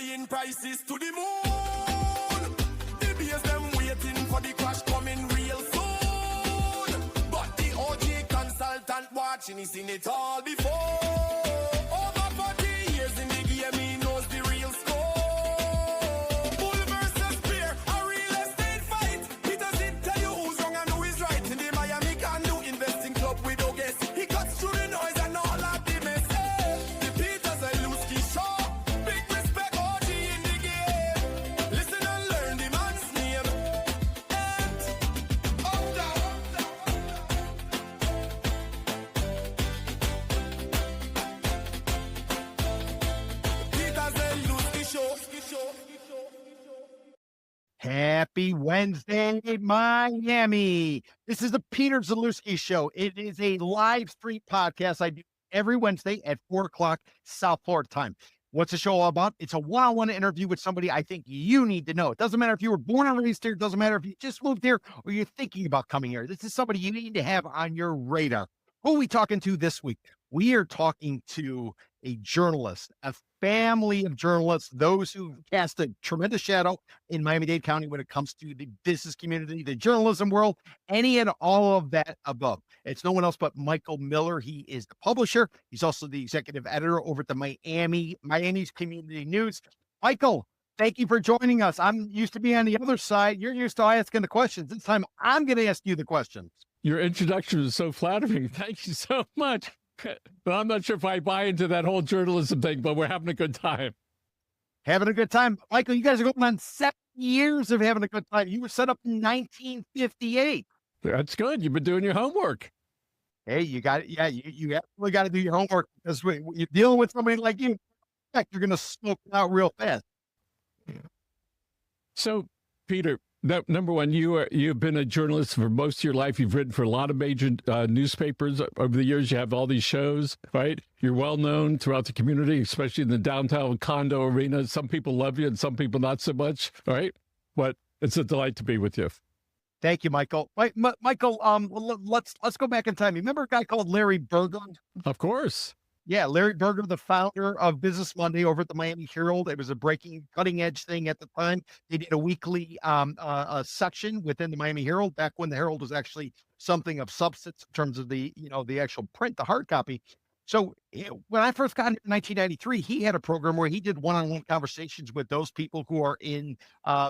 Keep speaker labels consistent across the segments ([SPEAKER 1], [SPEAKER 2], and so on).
[SPEAKER 1] flying prices to the moon. The beers them waiting for the crash coming real soon. But the OG consultant watching, he's seen it all before. Over 40 years in the game, he knows the real score. Bull versus bear, a real estate fight. Peter Zalewski tell you who's wrong and who is right. In the Miami can do investing club with no guess. He cuts through the noise and all of the mess. The Peter Zalewski Show. Big respect, OG in the game. Listen and learn the man's name. And up down. Peter Zalewski Show.
[SPEAKER 2] Happy Wednesday, Miami. This is the Peter Zalewski Show. It is a live stream podcast I do every Wednesday at 4 o'clock South Florida time. What's the show all about? It's a one-on-one interview with somebody I think you need to know. It doesn't matter if you were born and raised here. It doesn't matter if you just moved here or you're thinking about coming here. This is somebody you need to have on your radar. Who are we talking to this week? We are talking to a journalist, a family of journalists, those who cast a tremendous shadow in Miami-Dade County when it comes to the business community, the journalism world, any and all of that above. It's no one else but Michael Miller. He is the publisher. He's also the executive editor over at the Miami's Community News. Michael, thank you for joining us. I'm used to being on the other side. You're used to asking the questions. This time I'm going to ask you the questions.
[SPEAKER 3] Your introduction was so flattering. Thank you so much. But I'm not sure if I buy into that whole journalism thing, but we're having a good time.
[SPEAKER 2] Having a good time. Michael, you guys are going on 7 years of having a good time. You were set up in 1958.
[SPEAKER 3] That's good. You've been doing your homework.
[SPEAKER 2] Hey, you got it. Yeah, you absolutely got to do your homework because when you're dealing with somebody like you, you're going to smoke it out real fast.
[SPEAKER 3] So, Peter, number one, you've been a journalist for most of your life. You've written for a lot of major newspapers over the years. You have all these shows, right? You're well known throughout the community, especially in the downtown condo arena. Some people love you and some people not so much, right? But it's a delight to be with you.
[SPEAKER 2] Thank you, Michael. Michael, let's go back in time. You remember a guy called Larry Berglund?
[SPEAKER 3] Of course.
[SPEAKER 2] Yeah, Larry Berger, the founder of Business Monday over at the Miami Herald. It was a cutting edge thing at the time. They did a weekly section within the Miami Herald back when the Herald was actually something of substance in terms of the actual print, the hard copy. So when I first got in 1993, he had a program where he did one-on-one conversations with those people who are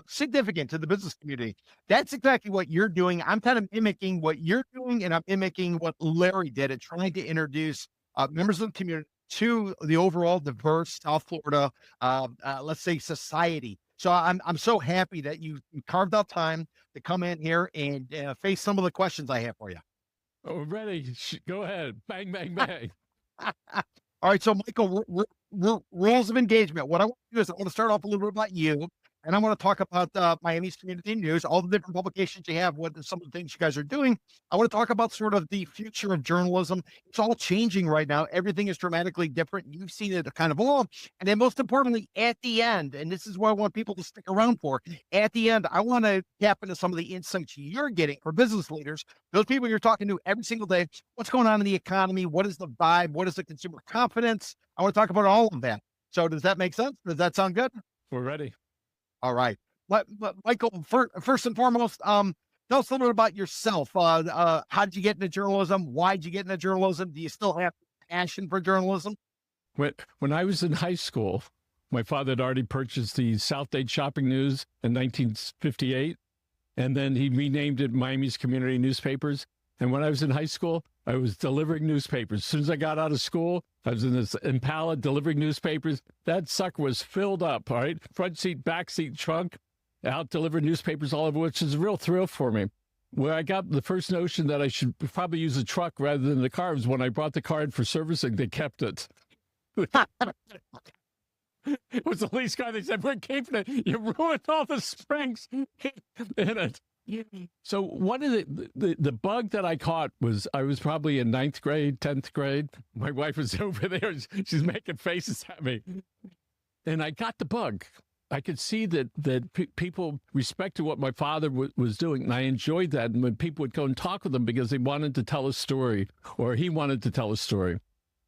[SPEAKER 2] significant to the business community. That's exactly what you're doing. I'm kind of mimicking what you're doing, and I'm mimicking what Larry did at trying to introduce members of the community to the overall diverse South Florida, let's say, society. So I'm so happy that you carved out time to come in here and face some of the questions I have for you.
[SPEAKER 3] Oh, ready? Go ahead. Bang, bang, bang.
[SPEAKER 2] All right. So, Michael, rules of engagement. What I want to do is I want to start off a little bit about you. And I want to talk about Miami's Community News, all the different publications you have, what some of the things you guys are doing. I want to talk about sort of the future of journalism. It's all changing right now. Everything is dramatically different. You've seen it kind of all. And then most importantly, at the end, and this is what I want people to stick around for, at the end, I want to tap into some of the insights you're getting for business leaders, those people you're talking to every single day. What's going on in the economy? What is the vibe? What is the consumer confidence? I want to talk about all of that. So does that make sense? Does that sound good?
[SPEAKER 3] We're ready.
[SPEAKER 2] All right. Michael, first and foremost, tell us a little bit about yourself. How did you get into journalism? Why did you get into journalism? Do you still have passion for journalism?
[SPEAKER 3] When I was in high school, my father had already purchased the South Dade Shopping News in 1958, and then he renamed it Miami's Community Newspapers. And when I was in high school, I was delivering newspapers. As soon as I got out of school, I was in this Impala delivering newspapers. That sucker was filled up, all right? Front seat, back seat, trunk, out delivering newspapers all over, which is a real thrill for me. Where I got the first notion that I should probably use a truck rather than the car was when I brought the car in for servicing. They kept it. It was the least car. They said, we're keeping it. You ruined all the springs in it. So one of the bug that I caught was I was probably in 9th grade, 10th grade. My wife was over there. She's making faces at me. And I got the bug. I could see that people respected what my father was doing. And I enjoyed that. And when people would go and talk with him because they wanted to tell a story or he wanted to tell a story.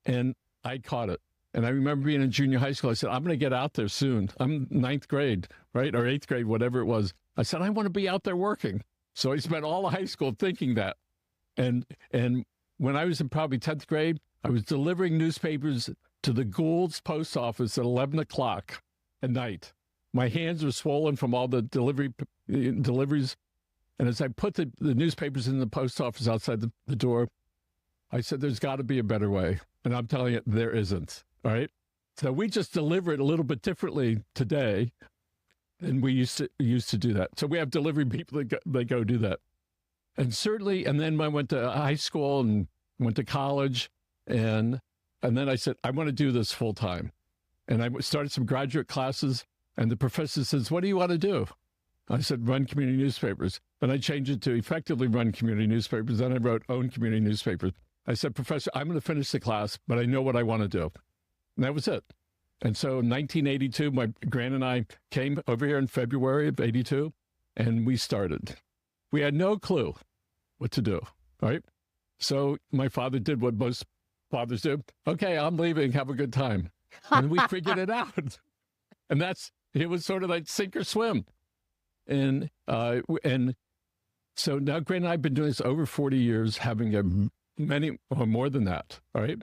[SPEAKER 3] And I caught it. And I remember being in junior high school. I said, I'm going to get out there soon. I'm ninth grade, right? Or eighth grade, whatever it was. I said, I want to be out there working. So I spent all of high school thinking that. And when I was in probably 10th grade, I was delivering newspapers to the Gould's post office at 11 o'clock at night. My hands were swollen from all the deliveries. And as I put the newspapers in the post office outside the door, I said, there's got to be a better way. And I'm telling you, there isn't. All right. So we just deliver it a little bit differently today than we used to do that. So we have delivery people that go do that. And certainly, and then I went to high school and went to college. And then I said, I want to do this full time. And I started some graduate classes. And the professor says, what do you want to do? I said, run community newspapers. Then I changed it to effectively run community newspapers. Then I wrote own community newspapers. I said, Professor, I'm going to finish the class, but I know what I want to do. And that was it. And so in 1982, my grand and I came over here in February of 82, and we started. We had no clue what to do, right? So my father did what most fathers do. Okay, I'm leaving. Have a good time. And we figured it out. And it was sort of like sink or swim. And so now Grant and I have been doing this over 40 years, having many or more than that, all right?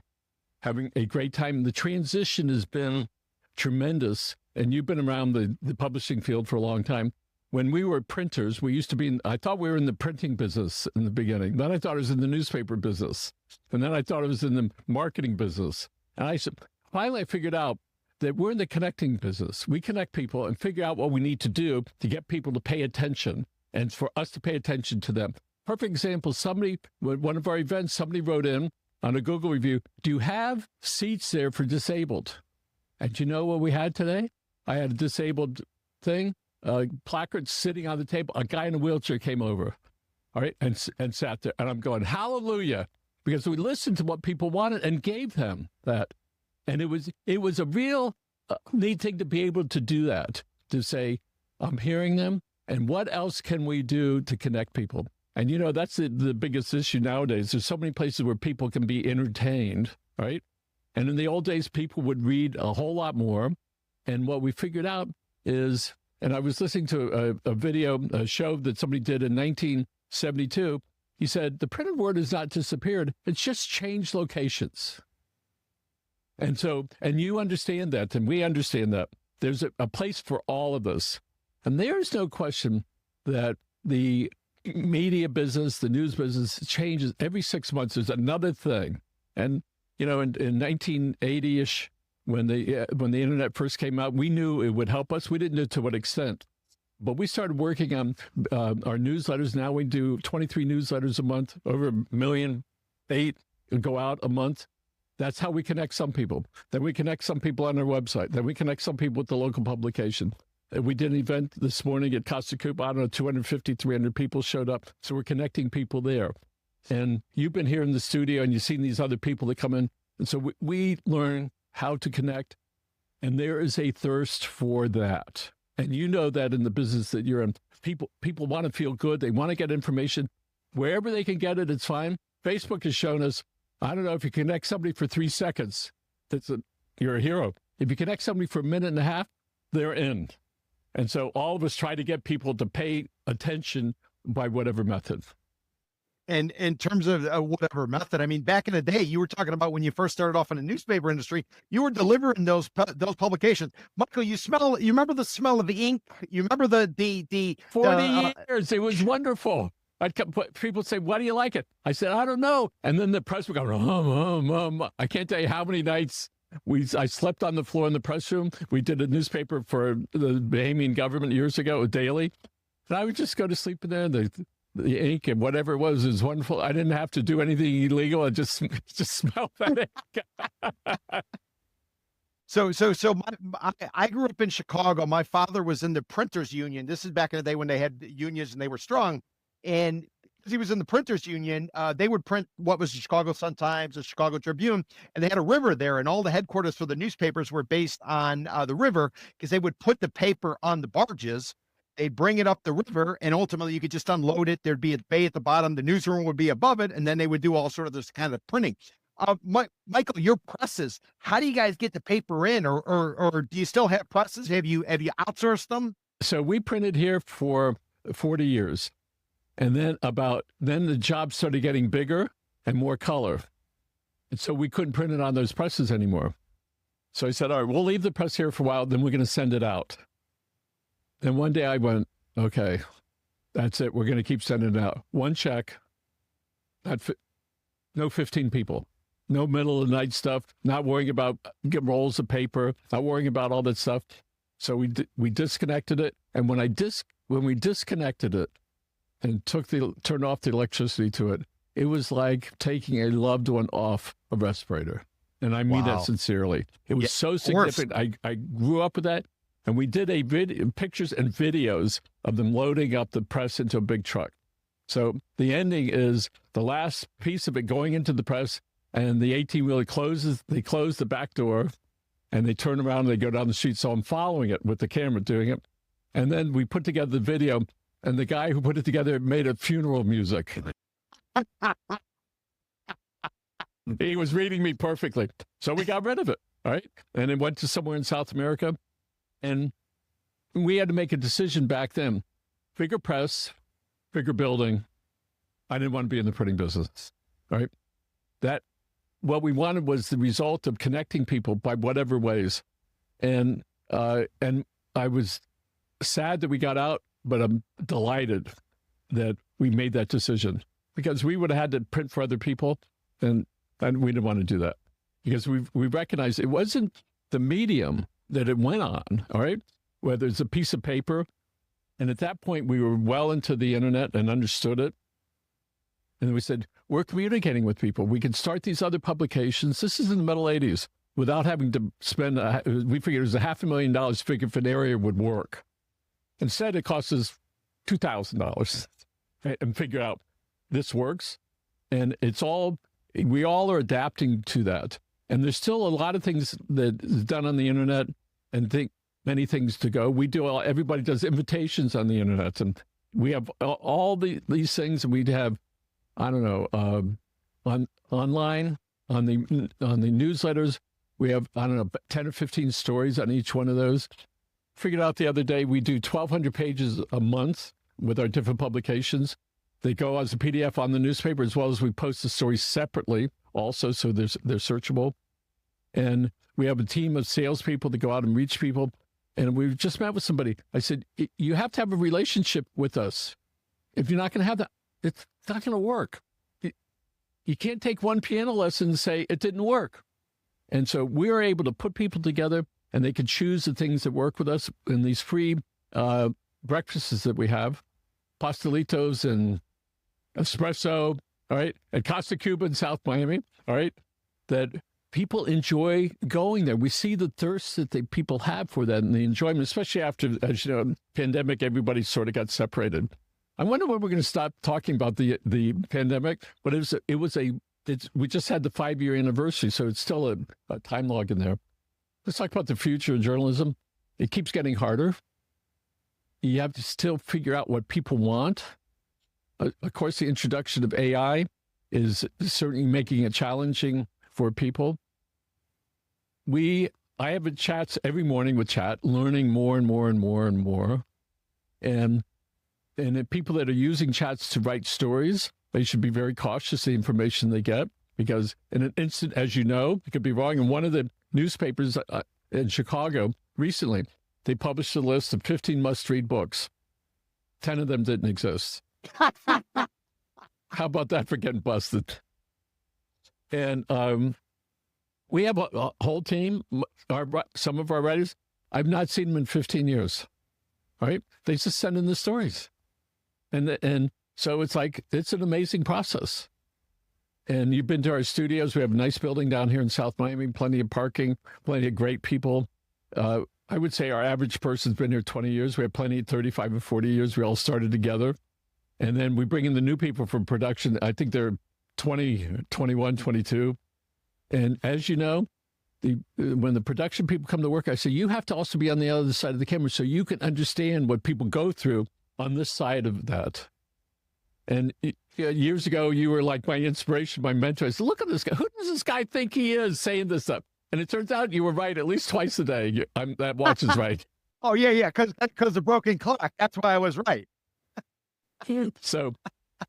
[SPEAKER 3] Having a great time. The transition has been tremendous. And you've been around the publishing field for a long time. When we were printers, we used to be I thought we were in the printing business in the beginning. Then I thought I was in the newspaper business. And then I thought I was in the marketing business. And finally I figured out that we're in the connecting business. We connect people and figure out what we need to do to get people to pay attention and for us to pay attention to them. Perfect example, one of our events, somebody wrote in on a Google review, do you have seats there for disabled? And you know what we had today? I had a disabled thing, a placard sitting on the table. A guy in a wheelchair came over, all right, and sat there. And I'm going, hallelujah, because we listened to what people wanted and gave them that. And it was a real neat thing to be able to do that, to say, I'm hearing them, and what else can we do to connect people? And, you know, that's the biggest issue nowadays. There's so many places where people can be entertained, right? And in the old days, people would read a whole lot more. And what we figured out is, and I was listening to a show that somebody did in 1972. He said, the printed word has not disappeared. It's just changed locations. And you understand that, and we understand that. There's a place for all of this. And there's no question that the media business, the news business changes every 6 months. There's another thing. And, you know, in 1980-ish, when the internet first came out, we knew it would help us. We didn't know to what extent. But we started working on our newsletters. Now we do 23 newsletters a month, over 1.8 million go out a month. That's how we connect some people. Then we connect some people on our website. Then we connect some people with the local publication. We did an event this morning at Costa Cuba. I don't know, 250, 300 people showed up. So we're connecting people there. And you've been here in the studio and you've seen these other people that come in. And so we learn how to connect. And there is a thirst for that. And you know that in the business that you're in. People want to feel good. They want to get information. Wherever they can get it, it's fine. Facebook has shown us, I don't know, if you connect somebody for 3 seconds, you're a hero. If you connect somebody for a minute and a half, they're in. And so all of us try to get people to pay attention by whatever method.
[SPEAKER 2] And in terms of whatever method, I mean, back in the day, you were talking about when you first started off in the newspaper industry, you were delivering those publications. Michael, you remember the smell of the ink? You remember the
[SPEAKER 3] 40 years. It was wonderful. People say, why do you like it? I said, I don't know. And then the press would go, I can't tell you how many nights I slept on the floor in the press room. We did a newspaper for the Bahamian government years ago, daily. And I would just go to sleep in there. The ink and whatever it was wonderful. I didn't have to do anything illegal. I just smelled that ink.
[SPEAKER 2] So I grew up in Chicago. My father was in the printers union. This is back in the day when they had unions and they were strong. And because he was in the printers union, they would print what was the Chicago Sun-Times, the Chicago Tribune, and they had a river there. And all the headquarters for the newspapers were based on the river because they would put the paper on the barges. They'd bring it up the river, and ultimately you could just unload it. There'd be a bay at the bottom. The newsroom would be above it, and then they would do all sort of this kind of printing. Michael, your presses, how do you guys get the paper in, or do you still have presses? Have you outsourced them?
[SPEAKER 3] So we printed here for 40 years. And then the job started getting bigger and more color. And so we couldn't print it on those presses anymore. So I said, all right, we'll leave the press here for a while, then we're going to send it out. Then one day I went, okay, that's it. We're going to keep sending it out. One check, no 15 people, no middle of the night stuff, not worrying about rolls of paper, not worrying about all that stuff. So we disconnected it. And when we disconnected it and turned off the electricity to it, it was like taking a loved one off a respirator. And I mean that sincerely. It was so significant. I grew up with that. And we did pictures and videos of them loading up the press into a big truck. So the ending is the last piece of it going into the press, and the 18-wheeler closes. They close the back door, and they turn around and they go down the street. So I'm following it with the camera doing it. And then we put together the video, and the guy who put it together made it funeral music. He was reading me perfectly. So we got rid of it, all right? And it went to somewhere in South America. And we had to make a decision back then. Bigger press, bigger building. I didn't want to be in the printing business, right? What we wanted was the result of connecting people by whatever ways. And I was sad that we got out, but I'm delighted that we made that decision, because we would have had to print for other people, and we didn't want to do that, because we recognized it wasn't the medium that it went on, all right? Whether it's a piece of paper, and at that point we were well into the internet and understood it. And we said, we're communicating with people. We can start these other publications. This is in the middle 80s without having to spend, we figured it was $500,000 to figure if an area would work. Instead, it costs us $2,000 and figure out this works. And we all are adapting to that. And there's still a lot of things that is done on the internet, and many things to go. Everybody does invitations on the internet, and we have all these things, and we'd have, I don't know, online, on the newsletters, we have, I don't know, 10 or 15 stories on each one of those. Figured out the other day, we do 1,200 pages a month with our different publications. They go as a PDF on the newspaper, as well as we post the stories separately also, so they're searchable. And we have a team of salespeople that go out and reach people. And we just met with somebody. I said, you have to have a relationship with us. If you're not going to have that, it's not going to work. You can't take one piano lesson and say it didn't work. And so we are able to put people together, and they can choose the things that work with us in these free breakfasts that we have, pastelitos and espresso, all right, at Casa Cuba in South Miami, all right, that people enjoy going there. We see the thirst that people have for that and the enjoyment, especially after, as you know, pandemic, everybody sort of got separated. I wonder when we're going to stop talking about the pandemic, but we just had the 5-year anniversary, so it's still a time log in there. Let's talk about the future of journalism. It keeps getting harder. You have to still figure out what people want. Of course, the introduction of AI is certainly making it challenging for people. I have chats every morning with chat, learning more and more and more and more. And the people that are using chats to write stories, they should be very cautious of the information they get, because in an instant, as you know, it could be wrong. And one of the newspapers in Chicago recently, they published a list of 15 must-read books. 10 of them didn't exist. How about that for getting busted? And we have a whole team, some of our writers, I've not seen them in 15 years, right? They just send in the stories. And so it's an amazing process. And you've been to our studios. We have a nice building down here in South Miami, plenty of parking, plenty of great people. I would say our average person's been here 20 years. We have plenty, 35 and 40 years. We all started together. And then we bring in the new people from production. I think they're 20, 21, 22. And as you know, when the production people come to work, I say, you have to also be on the other side of the camera so you can understand what people go through on this side of that. And years ago, you were like my inspiration, my mentor. I said, look at this guy. Who does this guy think he is saying this stuff? And it turns out you were right at least twice a day. That watch is right.
[SPEAKER 2] Oh, yeah. Because the broken clock. That's why I was right.
[SPEAKER 3] So,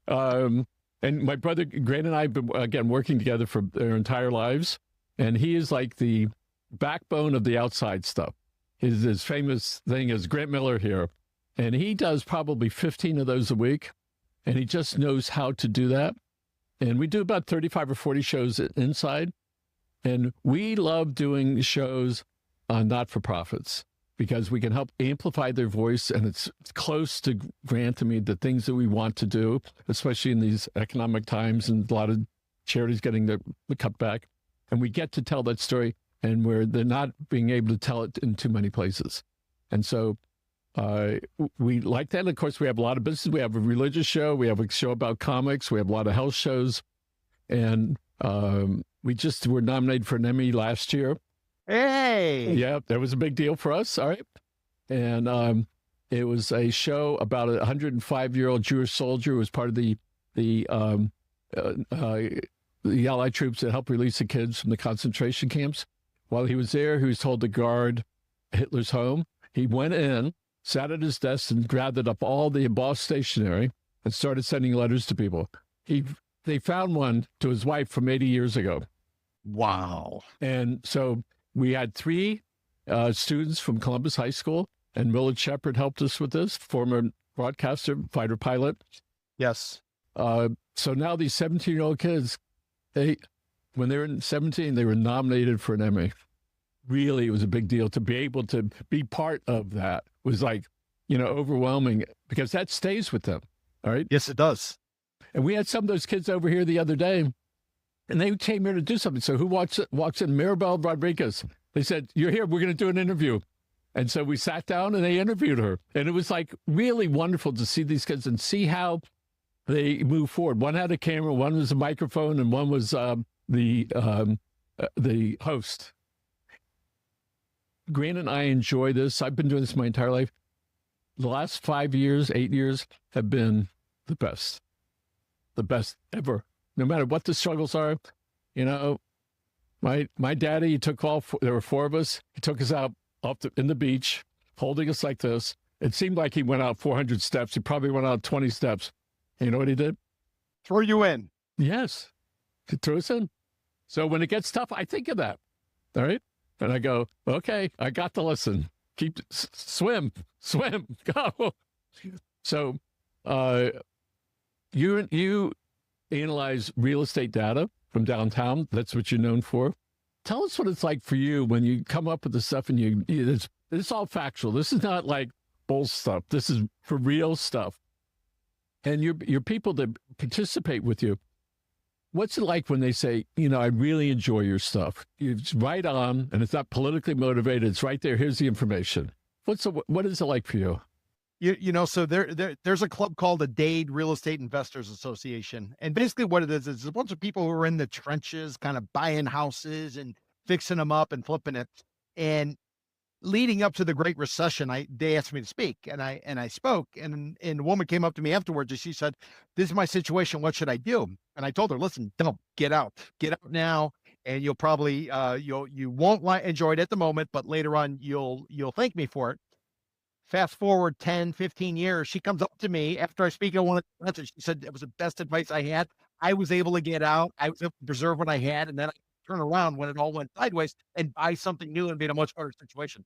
[SPEAKER 3] and my brother Grant and I have been, again, working together for their entire lives. And he is like the backbone of the outside stuff. His famous thing is Grant Miller here. And he does probably 15 of those a week. And he just knows how to do that. And we do about 35 or 40 shows inside. And we love doing shows on not-for-profits because we can help amplify their voice. And it's close to Grant and me, the things that we want to do, especially in these economic times and a lot of charities getting the cut back. And we get to tell that story, and where they're not being able to tell it in too many places. And so we like that. And of course, we have a lot of business. We have a religious show. We have a show about comics. We have a lot of health shows. And we just were nominated for an Emmy last year.
[SPEAKER 2] Hey!
[SPEAKER 3] Yeah, that was a big deal for us. All right. And it was a show about a 105-year-old Jewish soldier who was part of the Allied troops that helped release the kids from the concentration camps. While he was there, he was told to guard Hitler's home. He went in, sat at his desk, and gathered up all the embossed stationery and started sending letters to people. They found one to his wife from 80 years ago.
[SPEAKER 2] Wow.
[SPEAKER 3] And so we had 3 students from Columbus High School, and Millard Shepard helped us with this, former broadcaster, fighter pilot.
[SPEAKER 2] Yes.
[SPEAKER 3] So now these 17-year-old kids, when they were 17, they were nominated for an Emmy. Really, it was a big deal to be able to be part of that. It was like, overwhelming, because that stays with them. All right.
[SPEAKER 2] Yes, it does.
[SPEAKER 3] And we had some of those kids over here the other day, and they came here to do something. So who walks in? Maribel Rodriguez. They said, "You're here. We're going to do an interview." And so we sat down and they interviewed her. And it was like really wonderful to see these kids and see how they move forward. One had a camera, one was a microphone, and one was the host. Grant and I enjoy this. I've been doing this my entire life. The last 5 years, 8 years have been the best ever. No matter what the struggles are, my daddy, he took there were 4 of us. He took us out in the beach, holding us like this. It seemed like he went out 400 steps. He probably went out 20 steps. And you know what he did?
[SPEAKER 2] Throw you in.
[SPEAKER 3] Yes. He threw us in. So when it gets tough, I think of that. All right. And I go, okay, I got the lesson. Swim, go. So you analyze real estate data from downtown. That's what you're known for. Tell us what it's like for you when you come up with the stuff and it's all factual. This is not like bull stuff. This is for real stuff. And your people that participate with you, what's it like when they say, I really enjoy your stuff? It's right on, and it's not politically motivated. It's right there. Here's the information. What is it like for you?
[SPEAKER 2] So there's a club called the Dade Real Estate Investors Association. And basically what it is a bunch of people who are in the trenches, kind of buying houses and fixing them up and flipping it. And leading up to the Great Recession, they asked me to speak, and I spoke, and a woman came up to me afterwards and she said, "This is my situation. What should I do?" And I told her, "Listen, don't get out now, and you'll probably you won't enjoy it at the moment, but later on you'll thank me for it." Fast forward 10, 15 years, she comes up to me after I speak at one of the events. She said it was the best advice I had. I was able to get out. I was able to preserve what I had, and then I turn around when it all went sideways and buy something new and be in a much harder situation.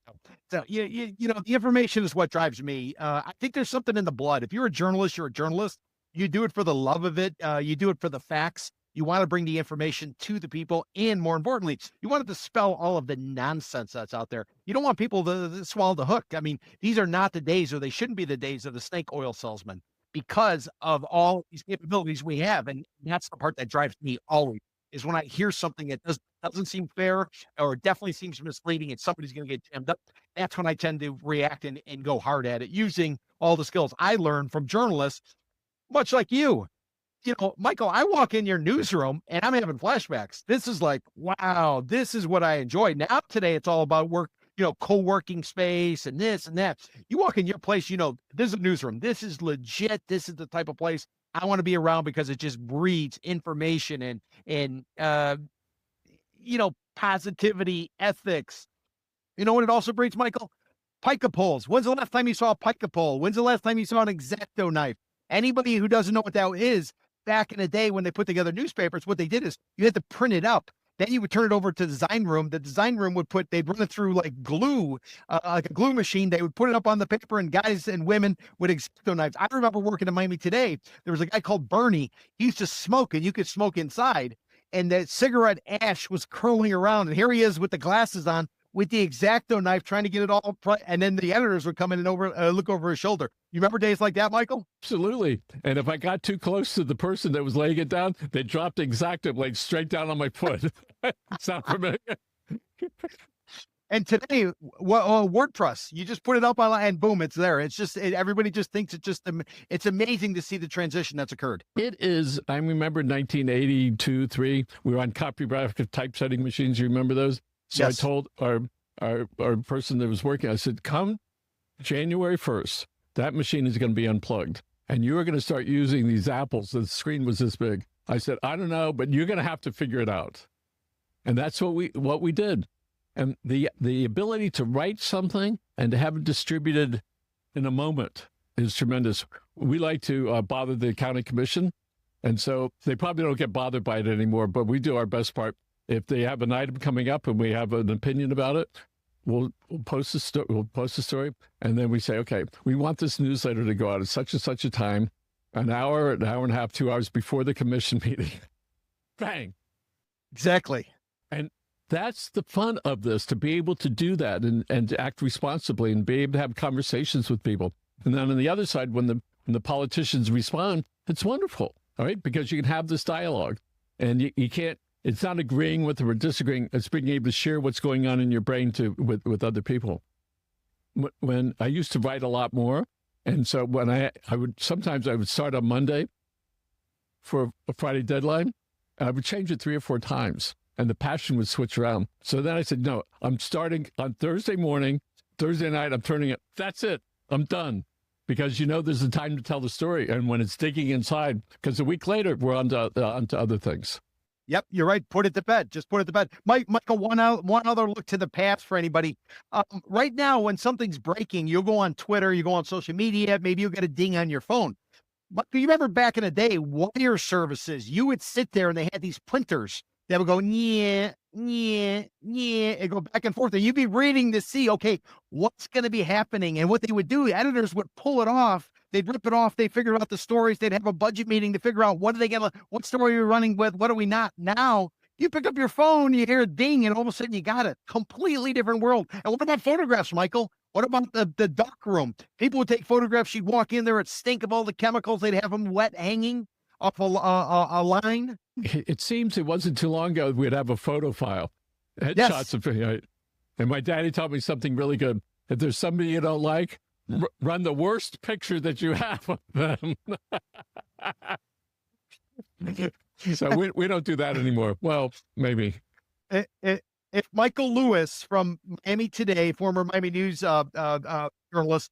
[SPEAKER 2] So the information is what drives me. I think there's something in the blood. If you're a journalist, you're a journalist. You do it for the love of it. You do it for the facts. You want to bring the information to the people. And more importantly, you want to dispel all of the nonsense that's out there. You don't want people to swallow the hook. I mean, these are not the days, or they shouldn't be the days, of the snake oil salesman, because of all these capabilities we have. And that's the part that drives me always, is when I hear something that doesn't seem fair, or definitely seems misleading, and somebody's going to get jammed up. That's when I tend to react and go hard at it, using all the skills I learned from journalists, much like you. Michael, I walk in your newsroom and I'm having flashbacks. This is like, wow, this is what I enjoy. Now today it's all about work, co-working space and this and that. You walk in your place, this is a newsroom. This is legit. This is the type of place I want to be around because it just breeds information and positivity, ethics. You know what it also breeds, Michael? Pica poles. When's the last time you saw a pica pole? When's the last time you saw an X-Acto knife? Anybody who doesn't know what that is, back in the day when they put together newspapers, what they did is you had to print it up. Then you would turn it over to the design room. The design room they'd run it through like glue, like a glue machine. They would put it up on the paper, and guys and women with X-Acto knives. I remember working in Miami Today. There was a guy called Bernie. He used to smoke, and you could smoke inside. And that cigarette ash was curling around. And here he is with the glasses on, with the X-Acto knife, trying to get it all. And then the editors would come in and look over his shoulder. You remember days like that, Michael?
[SPEAKER 3] Absolutely. And if I got too close to the person that was laying it down, they dropped the X-Acto blade straight down on my foot. Sound familiar?
[SPEAKER 2] And today, WordPress, you just put it up online and boom, it's there. It's just, everybody just thinks it's amazing to see the transition that's occurred.
[SPEAKER 3] It is. I remember 1982, 3, we were on copygraphic typesetting machines. You remember those? So yes. I told our person that was working, I said, come January 1st, that machine is going to be unplugged. And you are going to start using these apples. The screen was this big. I said, I don't know, but you're going to have to figure it out. And that's what we did. And the ability to write something and to have it distributed in a moment is tremendous. We like to bother the county commission. And so they probably don't get bothered by it anymore, but we do our best part. If they have an item coming up and we have an opinion about it, we'll post a story, and then we say, okay, we want this newsletter to go out at such and such a time, an hour and a half, 2 hours before the commission meeting. Bang.
[SPEAKER 2] Exactly.
[SPEAKER 3] And that's the fun of this, to be able to do that and to act responsibly and be able to have conversations with people. And then on the other side, when the politicians respond, it's wonderful, all right? Because you can have this dialogue, and you can't, it's not agreeing with them or disagreeing. It's being able to share what's going on in your brain with other people. When I used to write a lot more, and so when I would start on Monday for a Friday deadline, and I would change it 3 or 4 times, and the passion would switch around. So then I said, no, I'm starting on Thursday morning, Thursday night, I'm turning it. That's it. I'm done. Because there's a time to tell the story, and when it's digging inside, because a week later we're on to other things.
[SPEAKER 2] Yep, you're right. Put it to bed. Just put it to bed. Michael, one other look to the past for anybody. Right now, when something's breaking, you'll go on Twitter, you go on social media, maybe you'll get a ding on your phone. But you remember back in the day, wire services, you would sit there and they had these printers that would go, yeah, and go back and forth. And you'd be reading to see, okay, what's going to be happening. And what they would do, editors would pull it off. They'd rip it off. They'd figure out the stories. They'd have a budget meeting to figure out what story you're running with. What are we not? Now, you pick up your phone, you hear a ding, and all of a sudden you got it. Completely different world. And what about photographs, Michael? What about the dark room? People would take photographs. You'd walk in there, it'd stink of all the chemicals. They'd have them wet hanging off a line.
[SPEAKER 3] It seems it wasn't too long ago we'd have a photo file. Headshots of it. And my daddy taught me something really good. If there's somebody you don't like, run the worst picture that you have of them. So we don't do that anymore. Well, maybe.
[SPEAKER 2] If Michael Lewis from Miami Today, former Miami News journalist,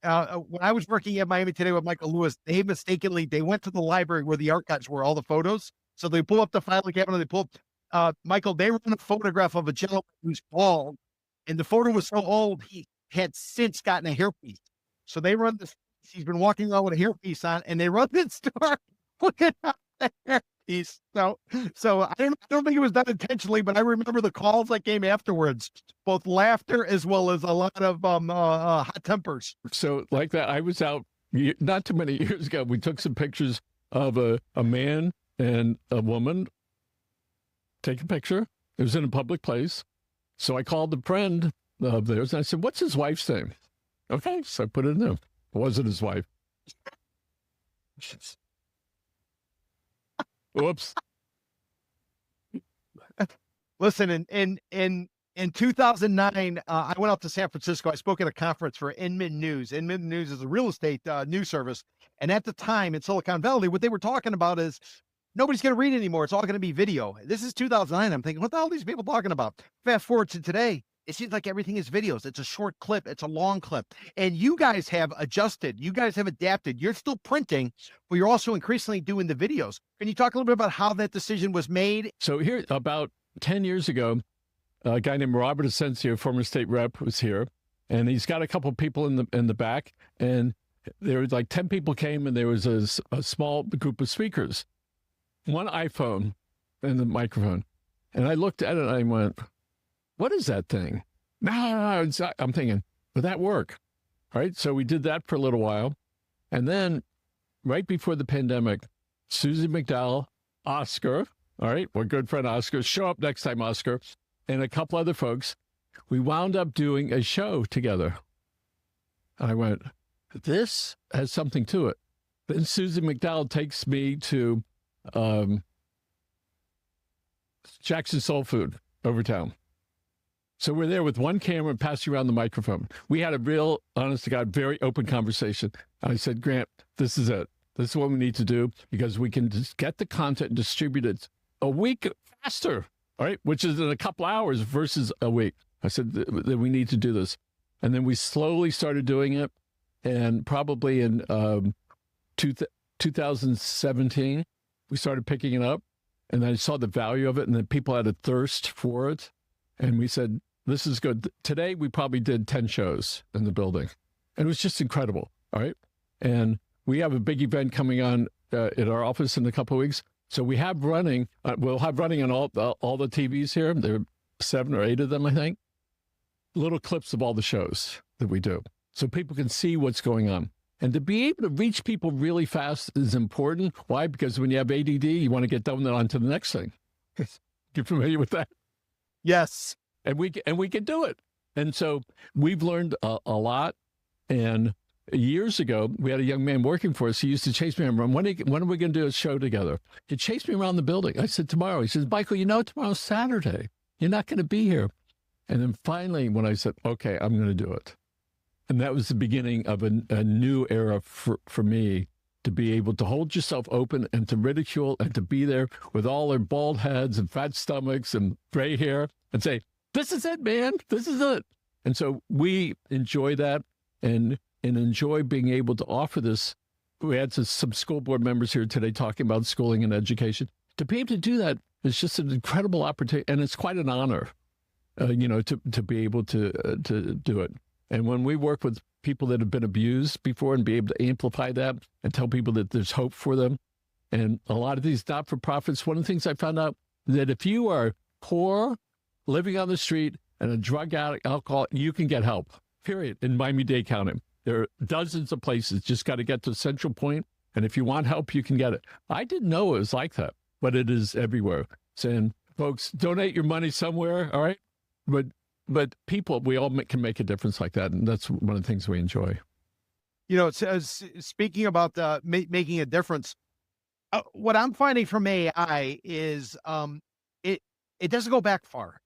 [SPEAKER 2] when I was working at Miami Today with Michael Lewis, they went to the library where the archives were, all the photos. So they pull up the filing cabinet, they pull up, Michael, they run a photograph of a gentleman who's bald, and the photo was so old, he had since gotten a hairpiece. So they run this, he's been walking around with a hairpiece on, and they run this story, looking at the hairpiece. So I don't think it was done intentionally, but I remember the calls that came afterwards, both laughter as well as a lot of hot tempers.
[SPEAKER 3] So like that, I was out not too many years ago. We took some pictures of a man and a woman. Take a picture. It was in a public place. So I called a friend of theirs and I said, what's his wife's name? Okay, so I put it in there. It wasn't his wife. Whoops.
[SPEAKER 2] Listen, in 2009, I went out to San Francisco. I spoke at a conference for Inman News. Inman News is a real estate news service. And at the time in Silicon Valley, what they were talking about is nobody's going to read anymore. It's all going to be video. This is 2009. I'm thinking, what the hell are these people talking about? Fast forward to today. it seems like everything is videos. It's a short clip. It's a long clip. And you guys have adjusted. You guys have adapted. You're still printing, but you're also increasingly doing the videos. Can you talk a little bit about how that decision was made?
[SPEAKER 3] So here, about 10 years ago, a guy named Robert Asensio, former state rep, was here. And he's got a couple of people in the back. And there was like 10 people came, and there was a small group of speakers, one iPhone and the microphone. And I looked at it and I went, what is that thing? No, I'm thinking, would that work? All right. So we did that for a little while. And then right before the pandemic, Susie McDowell, Oscar, all right, our good friend Oscar, show up next time, Oscar, and a couple other folks, we wound up doing a show together. And I went, this has something to it. Then Susie McDowell takes me to Jackson Soul Food over town. So we're there with one camera and passing around the microphone. We had a real, honest to God, very open conversation. I said, Grant, this is it. This is what we need to do, because we can just get the content and distribute it a week faster, all right, which is in a couple hours versus a week. I said that we need to do this. And then we slowly started doing it. And probably in 2017, we started picking it up. And then I saw the value of it, and then people had a thirst for it. And we said, this is good. Today, we probably did 10 shows in the building. And it was just incredible. All right. And we have a big event coming on in our office in a couple of weeks. So we have running, we'll have running on all the TVs here. There are 7 or 8 of them, I think. Little clips of all the shows that we do, so people can see what's going on. And to be able to reach people really fast is important. Why? Because when you have ADD, you want to get on to the next thing. Get familiar with that?
[SPEAKER 2] Yes.
[SPEAKER 3] And we can do it. And so we've learned a lot. And years ago, we had a young man working for us. He used to chase me around. When are we going to do a show together? He chased me around the building. I said, tomorrow. He says, Michael, tomorrow's Saturday. You're not going to be here. And then finally, when I said, okay, I'm going to do it. And that was the beginning of a new era for me, to be able to hold yourself open and to ridicule and to be there with all their bald heads and fat stomachs and gray hair and say, this is it, man. This is it. And so we enjoy that and enjoy being able to offer this. We had some school board members here today talking about schooling and education. To be able to do that is just an incredible opportunity, and it's quite an honor, to be able to do it. And when we work with people that have been abused before and be able to amplify that and tell people that there's hope for them, and a lot of these not-for-profits, one of the things I found out that if you are poor, living on the street, and a drug addict, alcohol, you can get help, period, in Miami-Dade County. There are dozens of places. Just got to get to a central point, and if you want help, you can get it. I didn't know it was like that, but it is everywhere. Saying, folks, donate your money somewhere, all right? But people, we all can make a difference like that, and that's one of the things we enjoy.
[SPEAKER 2] Speaking about making a difference, what I'm finding from AI is it doesn't go back far.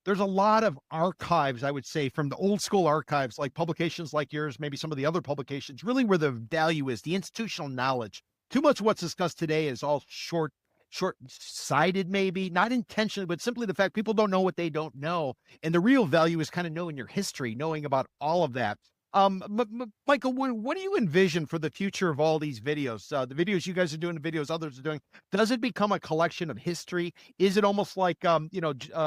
[SPEAKER 2] There's a lot of archives, I would say, from the old school archives, like publications like yours, maybe some of the other publications, really where the value is, the institutional knowledge. Too much of what's discussed today is all short-sighted, maybe, not intentionally, but simply the fact people don't know what they don't know. And the real value is kind of knowing your history, knowing about all of that. Michael, what do you envision for the future of all these videos? The videos you guys are doing, the videos others are doing, does it become a collection of history? Is it almost like,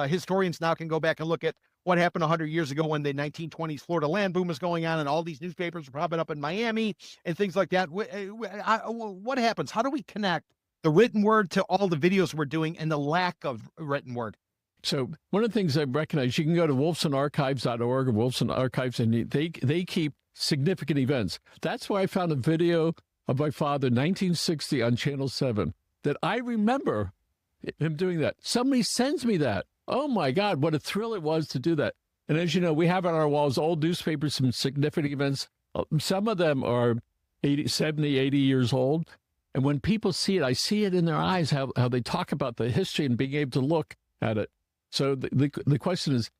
[SPEAKER 2] historians now can go back and look at what happened 100 years ago when the 1920s Florida land boom was going on and all these newspapers were popping up in Miami and things like that? What happens? How do we connect the written word to all the videos we're doing and the lack of written word?
[SPEAKER 3] So one of the things I recognize, you can go to wolfsonarchives.org or Wolfson Archives, and they keep significant events. That's why I found a video of my father, 1960, on Channel 7, that I remember him doing that. Somebody sends me that. Oh, my God, what a thrill it was to do that. And as you know, we have on our walls old newspapers, some significant events. Some of them are 70, 80 years old. And when people see it, I see it in their eyes, how they talk about the history and being able to look at it. So the question is,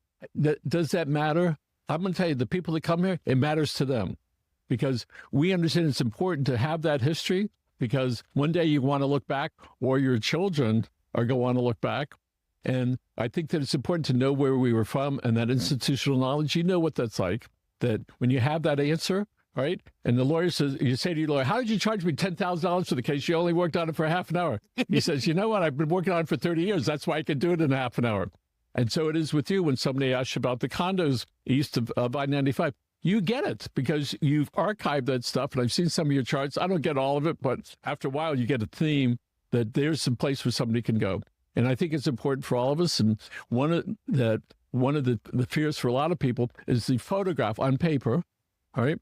[SPEAKER 3] does that matter? I'm going to tell you, the people that come here, it matters to them, because we understand it's important to have that history, because one day you want to look back, or your children are going to want to look back, And I think that it's important to know where we were from and that institutional knowledge. You know what that's like, that when you have that answer, right? And the lawyer says, you say to your lawyer, how did you charge me $10,000 for the case? You only worked on it for half an hour. He says, you know what? I've been working on it for 30 years. That's why I can do it in half an hour. And so it is with you when somebody asks you about the condos east of I-95. You get it because you've archived that stuff. And I've seen some of your charts. I don't get all of it, but after a while, you get a theme that there's some place where somebody can go. And I think it's important for all of us. And one of the fears for a lot of people is the photograph on paper. All right.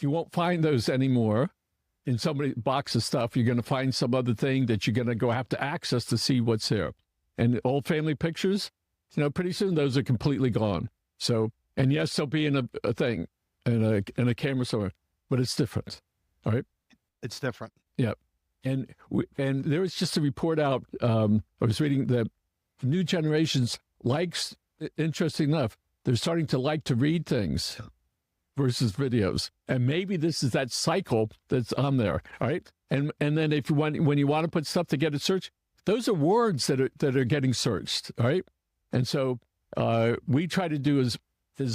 [SPEAKER 3] You won't find those anymore in somebody's box of stuff. You're going to find some other thing that you're going to go have to access to see what's there. And old family pictures, pretty soon those are completely gone. So, and yes, they'll be in a thing, in a camera somewhere, but it's different. All right.
[SPEAKER 2] It's different.
[SPEAKER 3] Yeah. And there was just a report out. I was reading that new generations interesting enough, they're starting to like to read things versus videos. And maybe this is that cycle that's on there. All right. And then when you want to put stuff to get a search, those are words that are getting searched. All right. And so we try to do as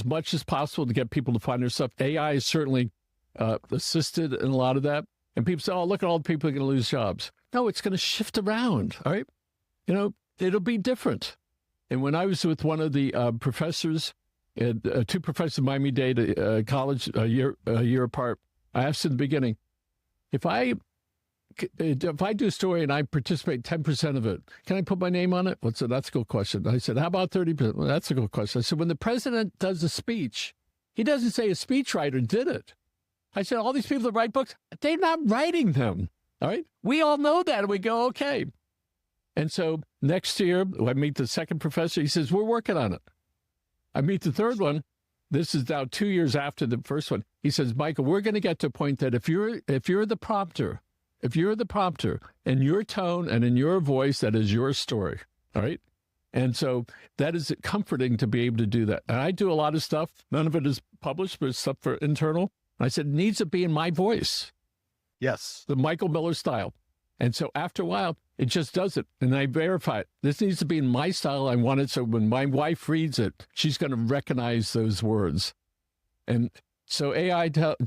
[SPEAKER 3] much as possible to get people to find their stuff. AI is certainly assisted in a lot of that. And people say, oh, look at all the people who are going to lose jobs. No, it's going to shift around, all right? It'll be different. And when I was with one of the professors, two professors at Miami-Dade College, a year apart, I asked in the beginning, if I do a story and I participate 10% of it, can I put my name on it? That's a good question. I said, how about 30%? Well, that's a good question. I said, when the president does a speech, he doesn't say a speechwriter did it. I said, all these people that write books, they're not writing them. All right. We all know that. And we go, okay. And so next year, I meet the second professor. He says, we're working on it. I meet the third one. This is now 2 years after the first one. He says, Michael, we're going to get to a point that if you're the prompter in your tone and in your voice, that is your story. All right. And so that is comforting to be able to do that. And I do a lot of stuff. None of it is published, but it's stuff for internal. I said, it needs to be in my voice.
[SPEAKER 2] Yes.
[SPEAKER 3] The Michael Miller style. And so after a while, it just does it. And I verify it. This needs to be in my style. I want it so when my wife reads it, she's going to recognize those words. And so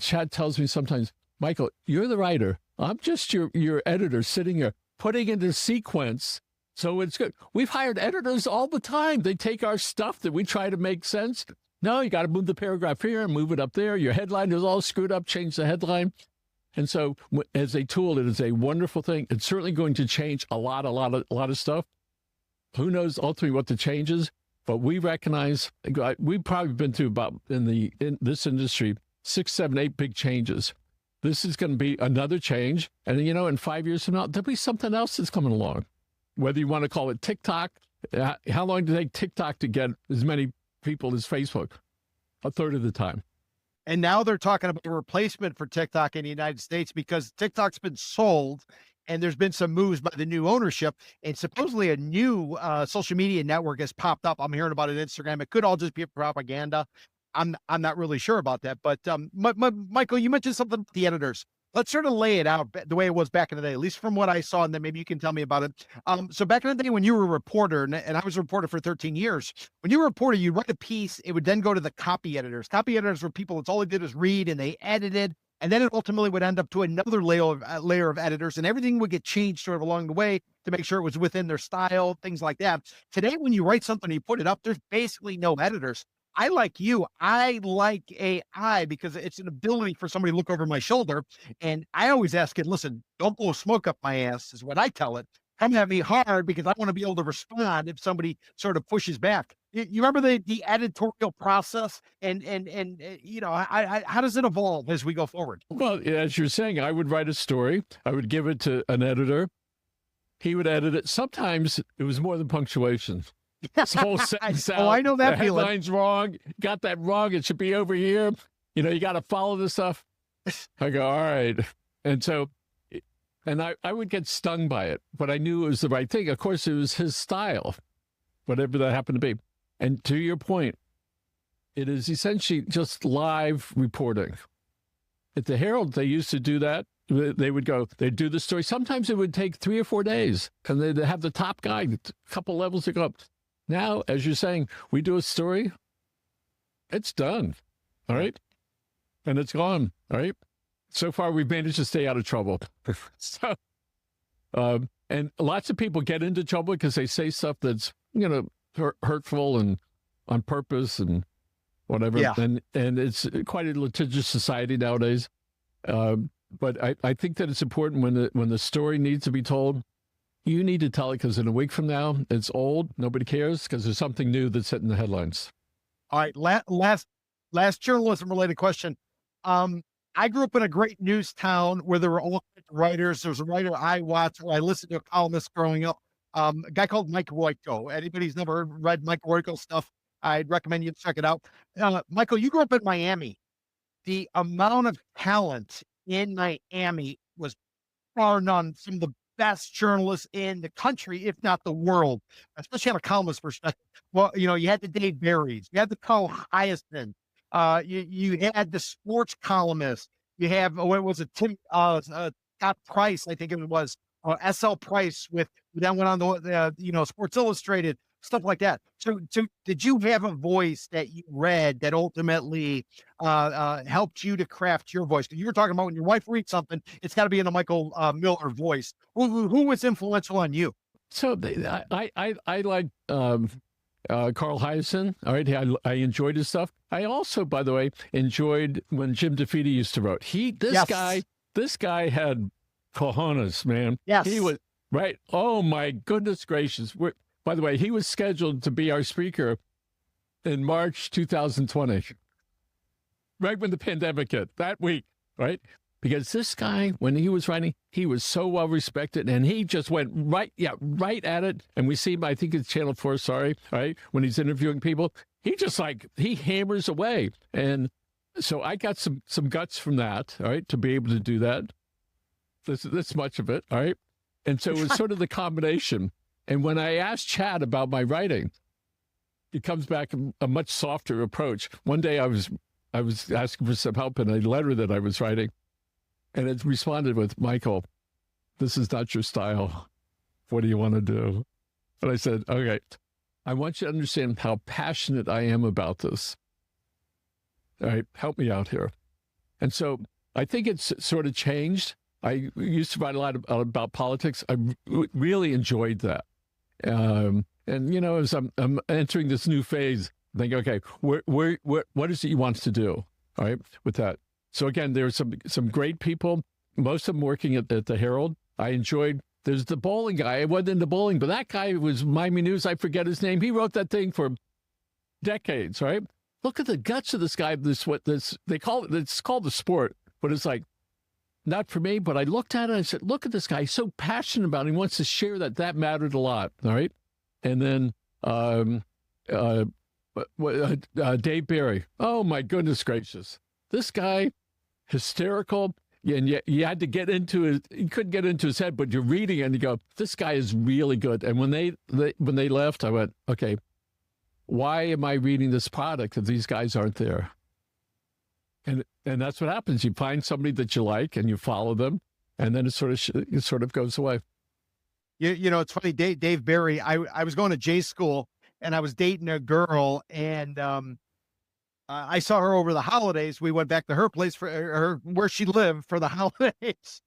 [SPEAKER 3] chat tells me sometimes, Michael, you're the writer. I'm just your editor sitting here putting into sequence. So it's good. We've hired editors all the time. They take our stuff that we try to make sense. No, you got to move the paragraph here and move it up there. Your headline is all screwed up. Change the headline. And so as a tool, it is a wonderful thing. It's certainly going to change a lot of stuff. Who knows ultimately what the change is, but we recognize we've probably been through about in this industry, 6, 7, 8 big changes. This is going to be another change. And in 5 years from now, there'll be something else that's coming along. Whether you want to call it TikTok, how long did it take TikTok to get as many people as Facebook? A third of the time.
[SPEAKER 2] And now they're talking about a replacement for TikTok in the United States because TikTok's been sold and there's been some moves by the new ownership, and supposedly a new social media network has popped up. I'm hearing about it on Instagram. It could all just be propaganda. I'm not really sure about that, but Michael, you mentioned something about the editors. Let's sort of lay it out the way it was back in the day, at least from what I saw, and then maybe you can tell me about it. So back in the day when you were a reporter, and I was a reporter for 13 years, when you were a reporter, you'd write a piece, it would then go to the copy editors. Copy editors were people that's all they did is read, and they edited, and then it ultimately would end up to another layer of editors, and everything would get changed sort of along the way to make sure it was within their style, things like that. Today, when you write something, you put it up, there's basically no editors. I like AI because it's an ability for somebody to look over my shoulder. And I always ask it, listen, don't blow smoke up my ass is what I tell it. Come at me hard because I want to be able to respond if somebody sort of pushes back. You remember the editorial process and how does it evolve as we go forward?
[SPEAKER 3] Well, as you're saying, I would write a story. I would give it to an editor. He would edit it. Sometimes it was more than punctuation. This whole sentence out.
[SPEAKER 2] Oh, I know that
[SPEAKER 3] the
[SPEAKER 2] feeling.
[SPEAKER 3] Headline's wrong. Got that wrong. It should be over here. You got to follow this stuff. I go, all right. And so, and I would get stung by it, but I knew it was the right thing. Of course, it was his style, whatever that happened to be. And to your point, it is essentially just live reporting. At the Herald, they used to do that. they would go, they'd do the story. Sometimes it would take 3 or 4 days, and they'd have the top guy, a couple levels to go up. Now, as you're saying, we do a story, it's done, all right? And it's gone, all right? So far, we've managed to stay out of trouble. So, and lots of people get into trouble because they say stuff that's, hurtful and on purpose and whatever.
[SPEAKER 2] Yeah.
[SPEAKER 3] And it's quite a litigious society nowadays. But I think that it's important when the story needs to be told, you need to tell it, because in a week from now, it's old. Nobody cares because there's something new that's hitting the headlines.
[SPEAKER 2] All right. Last journalism-related question. I grew up in a great news town where there were all kinds of writers. There was a writer I watched, or I listened to a columnist growing up, a guy called Mike Royko. Anybody's never read Mike Royko stuff, I'd recommend you check it out. Michael, you grew up in Miami. The amount of talent in Miami was bar none. Some of the best journalists in the country, if not the world, especially on a columnist perspective. Well, you had the Dave Berrys, you had the Carl Hiaasen, you had the sports columnist. You have, what was it, Scott Price, I think it was, SL Price with then went on the Sports Illustrated, stuff like that. So did you have a voice that you read that ultimately helped you to craft your voice? You were talking about when your wife reads something, it's got to be in a Michael Miller voice. Who was influential on you?
[SPEAKER 3] So I like Carl Hiaasen. All right, I enjoyed his stuff. I also, by the way, enjoyed when Jim DeFede used to write. This guy had cojones, man.
[SPEAKER 2] Yes,
[SPEAKER 3] he was right. Oh my goodness gracious! By the way, he was scheduled to be our speaker in March 2020, right when the pandemic hit that week, right? Because this guy, when he was writing, he was so well respected, and he just went right at it. And we see him, I think it's Channel 4, right? When he's interviewing people, he hammers away. And so I got some guts from that, all right, to be able to do that. This much of it, all right? And so it was sort of the combination. And when I asked Chad about my writing, it comes back a much softer approach. One day I was asking for some help in a letter that I was writing, and it responded with, "Michael, this is not your style. What do you want to do?" And I said, "Okay, I want you to understand how passionate I am about this. All right, help me out here." And so I think it's sort of changed. I used to write a lot about politics. I really enjoyed that. And, as I'm entering this new phase, I think, okay, what is it you want to do, all right, with that? So again, there's some great people, most of them working at the Herald. I enjoyed, there's the bowling guy. I wasn't into bowling, but that guy was Miami News. I forget his name. He wrote that thing for decades, right? Look at the guts of this guy. It's called the sport, but it's like, not for me, but I looked at it and I said, look at this guy. He's so passionate about it. He wants to share that. That mattered a lot, all right? And then Dave Berry. Oh, my goodness gracious. This guy, hysterical, and yet you had to get into you couldn't get into his head, but you're reading it and you go, this guy is really good. And when they left, I went, okay, why am I reading this product if these guys aren't there? And that's what happens. You find somebody that you like and you follow them, and then it sort of goes away.
[SPEAKER 2] It's funny, Dave Berry, I was going to J school and I was dating a girl, and I saw her over the holidays. We went back to her place where she lived for the holidays.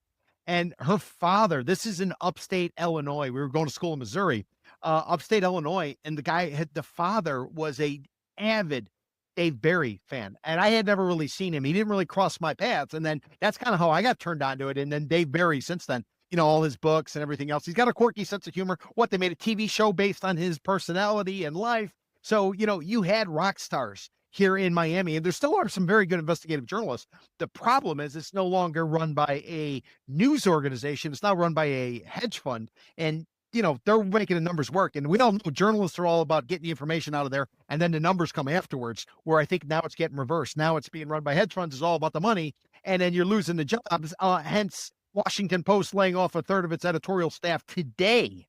[SPEAKER 2] And her father, this is in upstate Illinois. We were going to school in Missouri, upstate Illinois. And the father was a avid Dave Berry fan. And I had never really seen him. He didn't really cross my paths. And then that's kind of how I got turned on to it. And then Dave Berry, since then, all his books and everything else, he's got a quirky sense of humor. They made a TV show based on his personality and life. So, you had rock stars here in Miami, and there still are some very good investigative journalists. The problem is it's no longer run by a news organization. It's now run by a hedge fund, and they're making the numbers work. And we all know journalists are all about getting the information out of there, and then the numbers come afterwards, where I think now it's getting reversed. Now it's being run by hedge funds. It's all about the money, and then you're losing the jobs. Hence Washington Post laying off a third of its editorial staff today.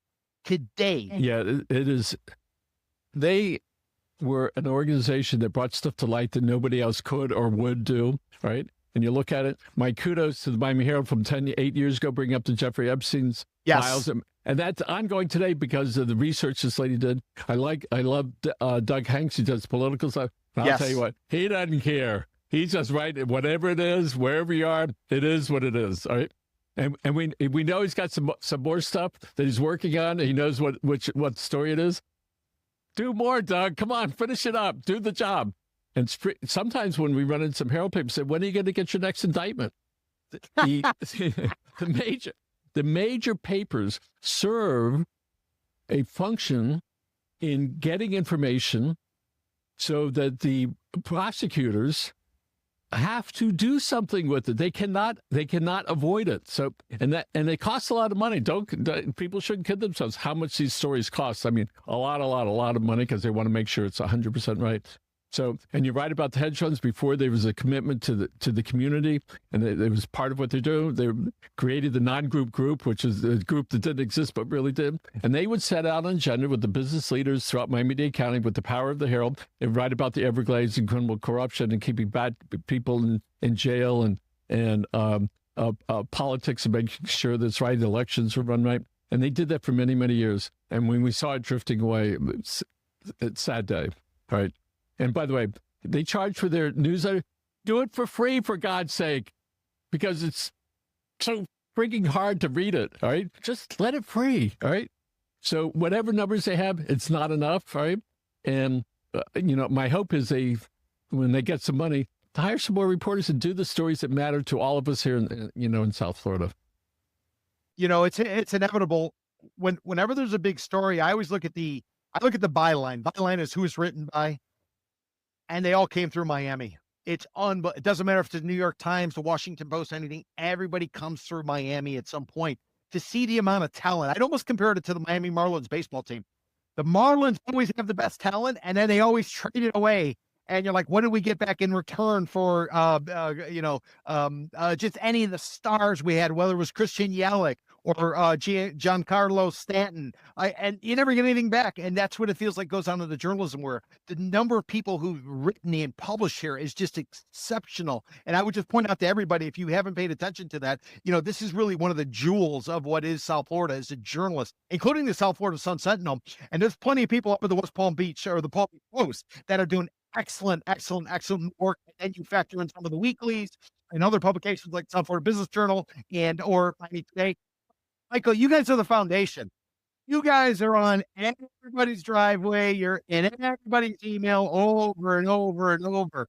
[SPEAKER 3] Yeah, it is. They were an organization that brought stuff to light that nobody else could or would do, right? and you look at it, my kudos to the Miami Herald from 8 years ago, bringing up the Jeffrey Epstein's files. And that's ongoing today because of the research this lady did. I love Doug Hanks, who does political stuff. And I'll tell you what, he doesn't care. He's just right. Whatever it is, wherever you are, it is what it is. All right. And we know he's got some more stuff that he's working on. He knows what story it is. Do more, Doug. Come on, finish it up. Do the job. And sometimes when we run in some Herald papers, say, when are you going to get your next indictment? The major papers serve a function in getting information so that the prosecutors have to do something with it. They cannot avoid it. So, and it costs a lot of money. People shouldn't kid themselves how much these stories cost. I mean, a lot of money, because they want to make sure it's 100% right. So, and you're right about the hedge funds. Before, there was a commitment to the community, and it was part of what they're doing. They created the non-group group, which is a group that didn't exist but really did. And they would set out an agenda with the business leaders throughout Miami-Dade County with the power of the Herald and write about the Everglades and criminal corruption and keeping bad people in jail and politics and making sure that's right, the elections were run right. And they did that for many, many years. And when we saw it drifting away, it's a sad day. All right. And by the way, they charge for their newsletter. Do it for free, for God's sake, because it's so freaking hard to read it. All right. Just let it free. All right. So whatever numbers they have, it's not enough. All right. And, my hope is when they get some money, to hire some more reporters and do the stories that matter to all of us here in South Florida.
[SPEAKER 2] It's inevitable. Whenever there's a big story, I always look at the byline. Byline is who it's written by. And they all came through Miami. It doesn't matter if it's the New York Times, the Washington Post, anything. Everybody comes through Miami at some point to see the amount of talent. I'd almost compare it to the Miami Marlins baseball team. The Marlins always have the best talent, and then they always trade it away. And you're like, what did we get back in return for, just any of the stars we had, whether it was Christian Yelich or Giancarlo Stanton, and you never get anything back. And that's what it feels like goes on in the journalism, where the number of people who've written and published here is just exceptional. And I would just point out to everybody, if you haven't paid attention to that, this is really one of the jewels of what is South Florida as a journalist, including the South Florida Sun Sentinel. And there's plenty of people up at the West Palm Beach or the Palm Beach Post that are doing excellent work. And you factor in some of the weeklies and other publications like South Florida Business Journal or Miami Today. Michael, you guys are the foundation. You guys are on everybody's driveway. You're in everybody's email over and over and over.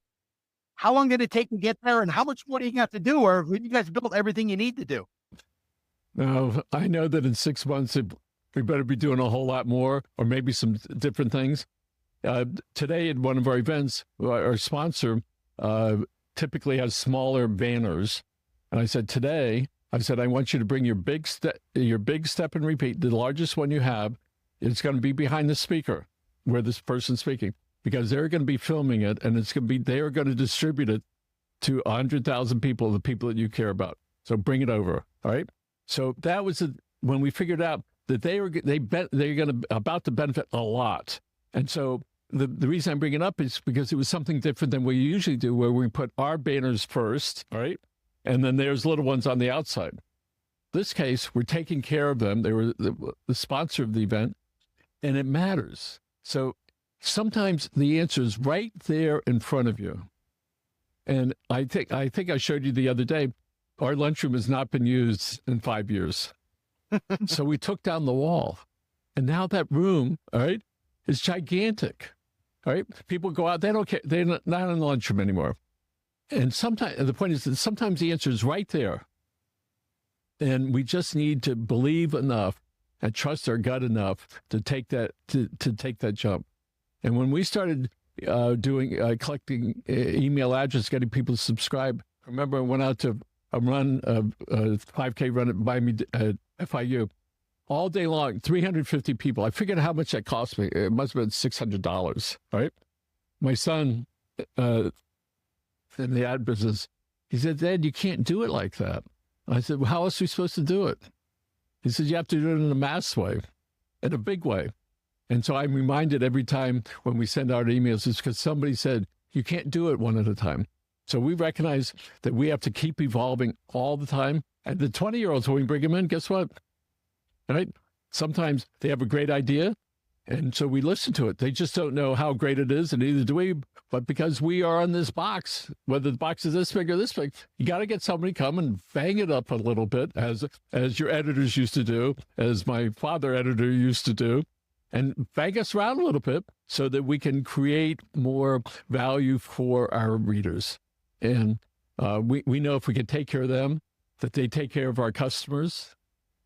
[SPEAKER 2] How long did it take to get there, and how much more do you got to do, or have you guys built everything you need to do?
[SPEAKER 3] No, I know that in 6 months we better be doing a whole lot more, or maybe some different things. Today at one of our events, our sponsor typically has smaller banners. And I said, I want you to bring your big step and repeat, the largest one you have. It's going to be behind the speaker where this person's speaking, because they're going to be filming it, and they are going to distribute it to 100,000 people, the people that you care about. So bring it over. All right. So that was when we figured out that they're about to benefit a lot. And so the reason I'm bringing it up is because it was something different than we usually do, where we put our banners first, all right? And then there's little ones on the outside. This case, we're taking care of them. They were the sponsor of the event, and it matters. So sometimes the answer is right there in front of you. And I think I showed you the other day, our lunchroom has not been used in 5 years. So we took down the wall, and now that room, all right, is gigantic. All right. People go out, they don't care. They're not in the lunchroom anymore. And sometimes the point is that sometimes the answer is right there. And we just need to believe enough and trust our gut enough to take that jump. And when we started collecting email addresses, getting people to subscribe, I remember I went out to a 5K run at Miami FIU. All day long, 350 people. I figured out how much that cost me. It must have been $600, right? My son, in the ad business, he said, Dad, you can't do it like that. I said, well, how else are we supposed to do it? He said, you have to do it in a mass way, in a big way. And so I'm reminded every time when we send out emails, it's because somebody said, you can't do it one at a time. So we recognize that we have to keep evolving all the time. And the 20-year-olds, when we bring them in, guess what? Right? Sometimes they have a great idea, and so we listen to it. They just don't know how great it is, and neither do we. But because we are on this box, whether the box is this big or this big, you got to get somebody come and bang it up a little bit, as your editors used to do, as my father editor used to do, and bang us around a little bit so that we can create more value for our readers. And we know if we can take care of them, that they take care of our customers,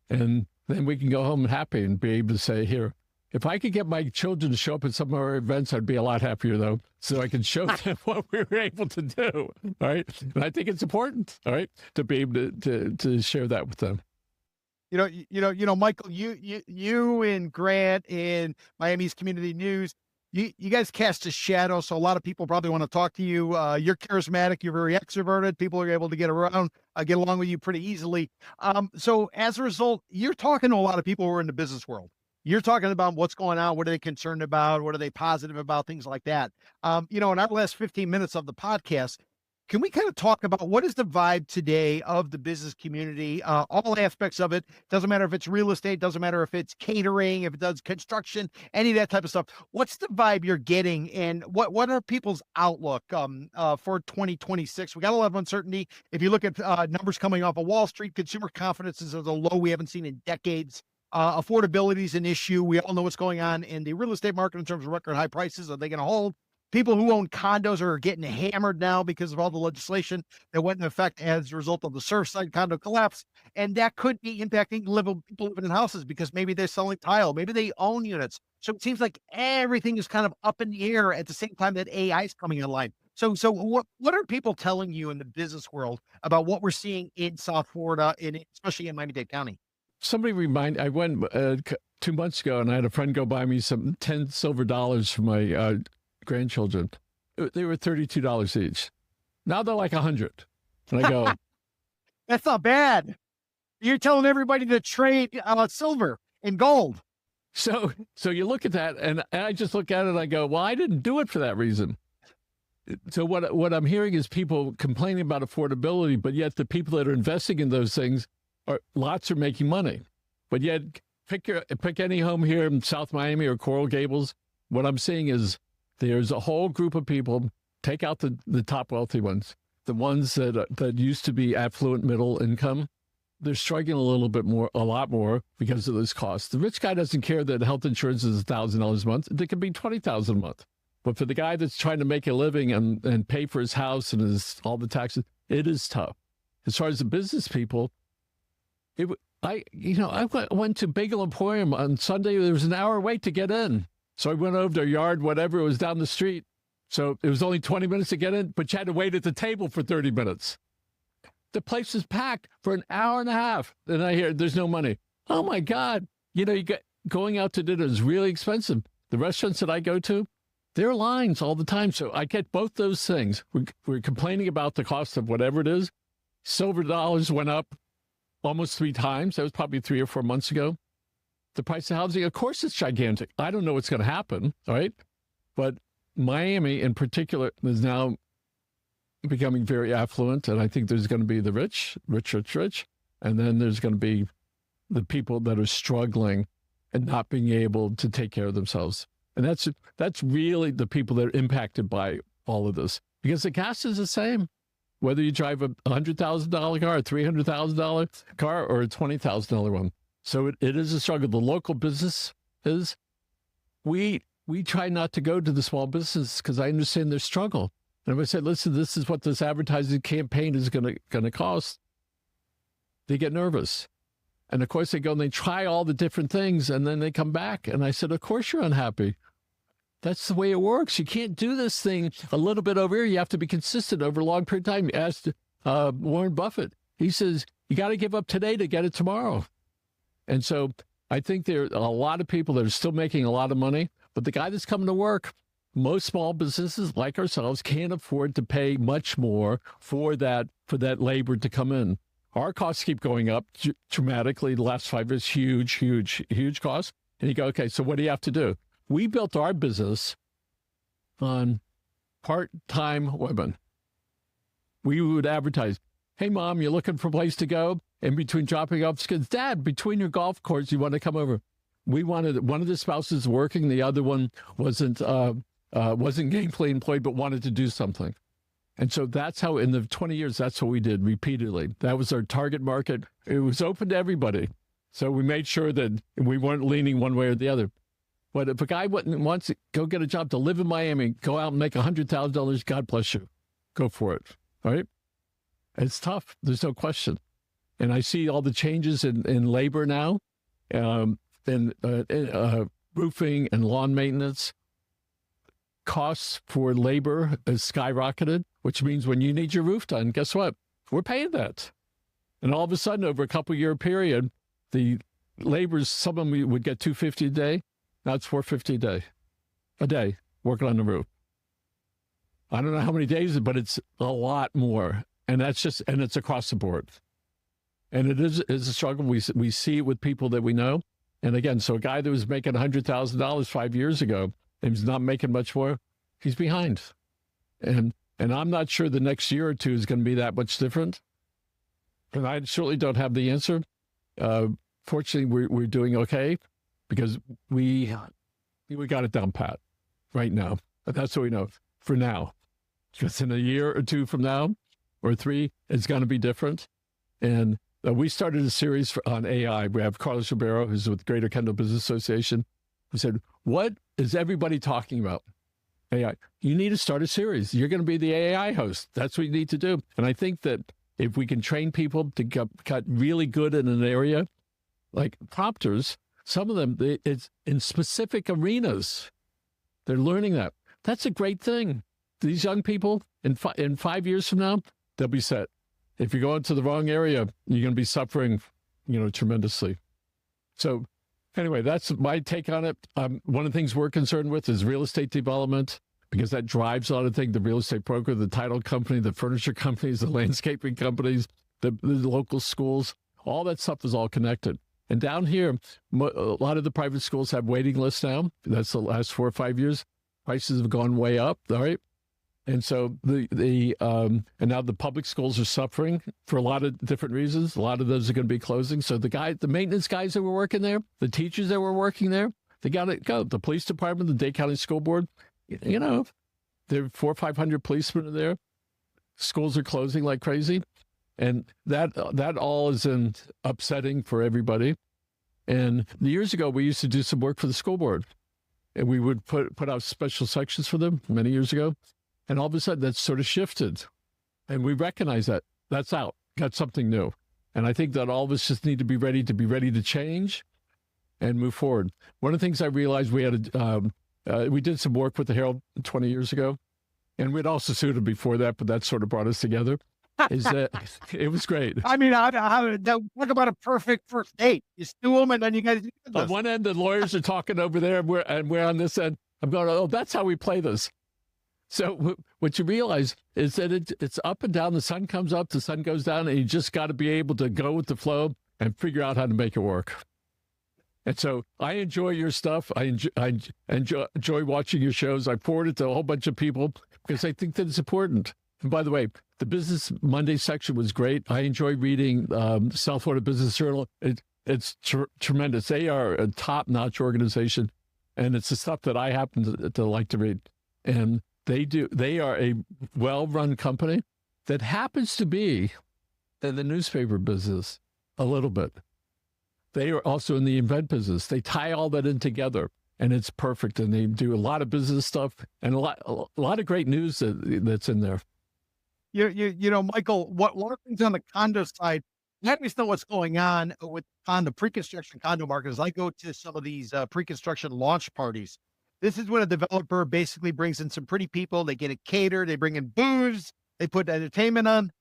[SPEAKER 3] and then we can go home happy and be able to say, here, if I could get my children to show up at some of our events, I'd be a lot happier, though, so I can show them what we were able to do, all right? And I think it's important, all right, to be able to share that with them.
[SPEAKER 2] Michael, you and Grant in Miami's Community News, you guys cast a shadow, so a lot of people probably want to talk to you. You're charismatic, you're very extroverted. People are able to get along with you pretty eeasily. So as a result, you're talking to a lot of people who are in the business world. You're talking about what's going on, what are they concerned about, what are they positive about, things like that. In our last 15 minutes of the podcast, can we kind of talk about what is the vibe today of the business community, all aspects of it? Doesn't matter if it's real estate, doesn't matter if it's catering, if it does construction, any of that type of stuff. What's the vibe you're getting, and what are people's outlook for 2026? We got a lot of uncertainty. If you look at numbers coming off of Wall Street, consumer confidence is at a low we haven't seen in decades. Affordability is an issue. We all know what's going on in the real estate market in terms of record high prices. Are they going to hold? People who own condos are getting hammered now because of all the legislation that went into effect as a result of the Surfside condo collapse. And that could be impacting people living in houses because maybe they're selling tile, maybe they own units. So it seems like everything is kind of up in the air at the same time that AI is coming online. So what are people telling you in the business world about what we're seeing in South Florida, especially in Miami-Dade County?
[SPEAKER 3] I went 2 months ago, and I had a friend go buy me some 10 silver dollars for my grandchildren. They were $32 each. Now they're like 100. And I go,
[SPEAKER 2] that's not bad. You're telling everybody to trade silver and gold.
[SPEAKER 3] So you look at that, and I just look at it and I go, well, I didn't do it for that reason. So what I'm hearing is people complaining about affordability, but yet the people that are investing in those things lots are making money. But yet pick any home here in South Miami or Coral Gables. What I'm seeing is there's a whole group of people, take out the top wealthy ones, the ones that used to be affluent middle income. They're struggling a lot more because of this cost. The rich guy doesn't care that health insurance is $1,000 a month. It could be $20,000 a month. But for the guy that's trying to make a living and pay for his house and all the taxes, it is tough. As far as the business people, I went to Bagel Emporium on Sunday. There was an hour wait to get in. So I went over to a yard, whatever, it was down the street. So it was only 20 minutes to get in, but you had to wait at the table for 30 minutes. The place is packed for an hour and a half. And I hear there's no money. Oh my God. Going out to dinner is really expensive. The restaurants that I go to, there are lines all the time. So I get both those things. We're complaining about the cost of whatever it is. Silver dollars went up almost 3 times. That was probably 3 or 4 months ago. The price of housing, of course, it's gigantic. I don't know what's going to happen, all right? But Miami in particular is now becoming very affluent, and I think there's going to be the rich, and then there's going to be the people that are struggling and not being able to take care of themselves. And that's really the people that are impacted by all of this, because the gas is the same. Whether you drive a $100,000 car, a $300,000 car, or a $20,000 one. So it is a struggle. The local business is, we try not to go to the small business because I understand their struggle. And if I said, listen, this is what this advertising campaign is going to cost, they get nervous. And of course they go and they try all the different things and then they come back. And I said, of course you're unhappy. That's the way it works. You can't do this thing a little bit over here. You have to be consistent over a long period of time. You asked Warren Buffett. He says, you got to give up today to get it tomorrow. And so I think there are a lot of people that are still making a lot of money, but the guy that's coming to work, most small businesses like ourselves can't afford to pay much more for that labor to come in. Our costs keep going up dramatically. The last 5 years, huge costs. And you go, okay, so what do you have to do? We built our business on part-time women. we would advertise, hey, Mom, you're looking for a place to go? In between dropping off kids, Dad, between your golf courses, you want to come over? We wanted one of the spouses working, the other one wasn't gainfully employed, but wanted to do something. And so that's how, in the 20 years, that's what we did repeatedly. That was our target market. It was open to everybody. So we made sure that we weren't leaning one way or the other. But if a guy wants to go get a job to live in Miami, go out and make $100,000, God bless you. Go for it. All right? It's tough. There's no question. And I see all the changes in labor now, in roofing and lawn maintenance. Costs for labor has skyrocketed, which means when you need your roof done, guess what? We're paying that. And all of a sudden, over a couple-year period, the laborers, some of them would get $250 a day. Now it's $450 a day working on the roof. I don't know how many days, but it's a lot more. And it's across the board. And it is a struggle. We see it with people that we know. And again, so a guy that was making $100,000 5 years ago, and he's not making much more, he's behind. And I'm not sure the next year or two is going to be that much different. And I certainly don't have the answer. Fortunately, we're doing okay because we got it down pat right now. But that's what we know for now. Just in a year or two from now or three, it's going to be different. And we started a series on AI. We have Carlos Ribeiro, who's with Greater Kendall Business Association, who said, what is everybody talking about? AI. You need to start a series. You're going to be the AI host. That's what you need to do. And I think that if we can train people to get really good in an area, like prompters, some of them, it's in specific arenas. They're learning that. That's a great thing. These young people, in 5 years from now, they'll be set. If you go into the wrong area, you're going to be suffering, tremendously. So anyway, that's my take on it. One of the things we're concerned with is real estate development, because that drives a lot of things, the real estate broker, the title company, the furniture companies, the landscaping companies, the local schools, all that stuff is all connected. And down here, a lot of the private schools have waiting lists now. That's the last 4 or 5 years. Prices have gone way up, all right? And so and now the public schools are suffering for a lot of different reasons. A lot of those are going to be closing. So the maintenance guys that were working there, the teachers that were working there, they got to go. The police department, the Dade County School Board, there are 400 or 500 policemen are there. Schools are closing like crazy. And that all is upsetting for everybody. And years ago, we used to do some work for the school board. And we would put out special sections for them many years ago. And all of a sudden, that's sort of shifted. And we recognize that. That's out. Got something new. And I think that all of us just need to be ready to change and move forward. One of the things I realized, we did some work with the Herald 20 years ago. And we'd also sued them before that, but that sort of brought us together. Is that it was great.
[SPEAKER 2] I mean, talk about a perfect first date. You sue them, and then you guys do this.
[SPEAKER 3] On one end, the lawyers are talking over there, and we're on this end. I'm going, oh, that's how we play this. So what you realize is that it's up and down. The sun comes up, the sun goes down, and you just got to be able to go with the flow and figure out how to make it work. And so I enjoy your stuff. I enjoy watching your shows. I forward it to a whole bunch of people because I think that it's important. And by the way, the Business Monday section was great. I enjoy reading South Florida Business Journal. It's tremendous. They are a top-notch organization, and it's the stuff that I happen to like to read. And they are a well-run company that happens to be in the newspaper business a little bit. They are also in the event business. They tie all that in together, and it's perfect. And they do a lot of business stuff and a lot of great news that's in there.
[SPEAKER 2] Michael, one of the things on the condo side, let me know what's going on with the pre-construction condo market. As I go to some of these pre-construction launch parties, this is when a developer basically brings in some pretty people. They get it catered. They bring in booze. They put entertainment on.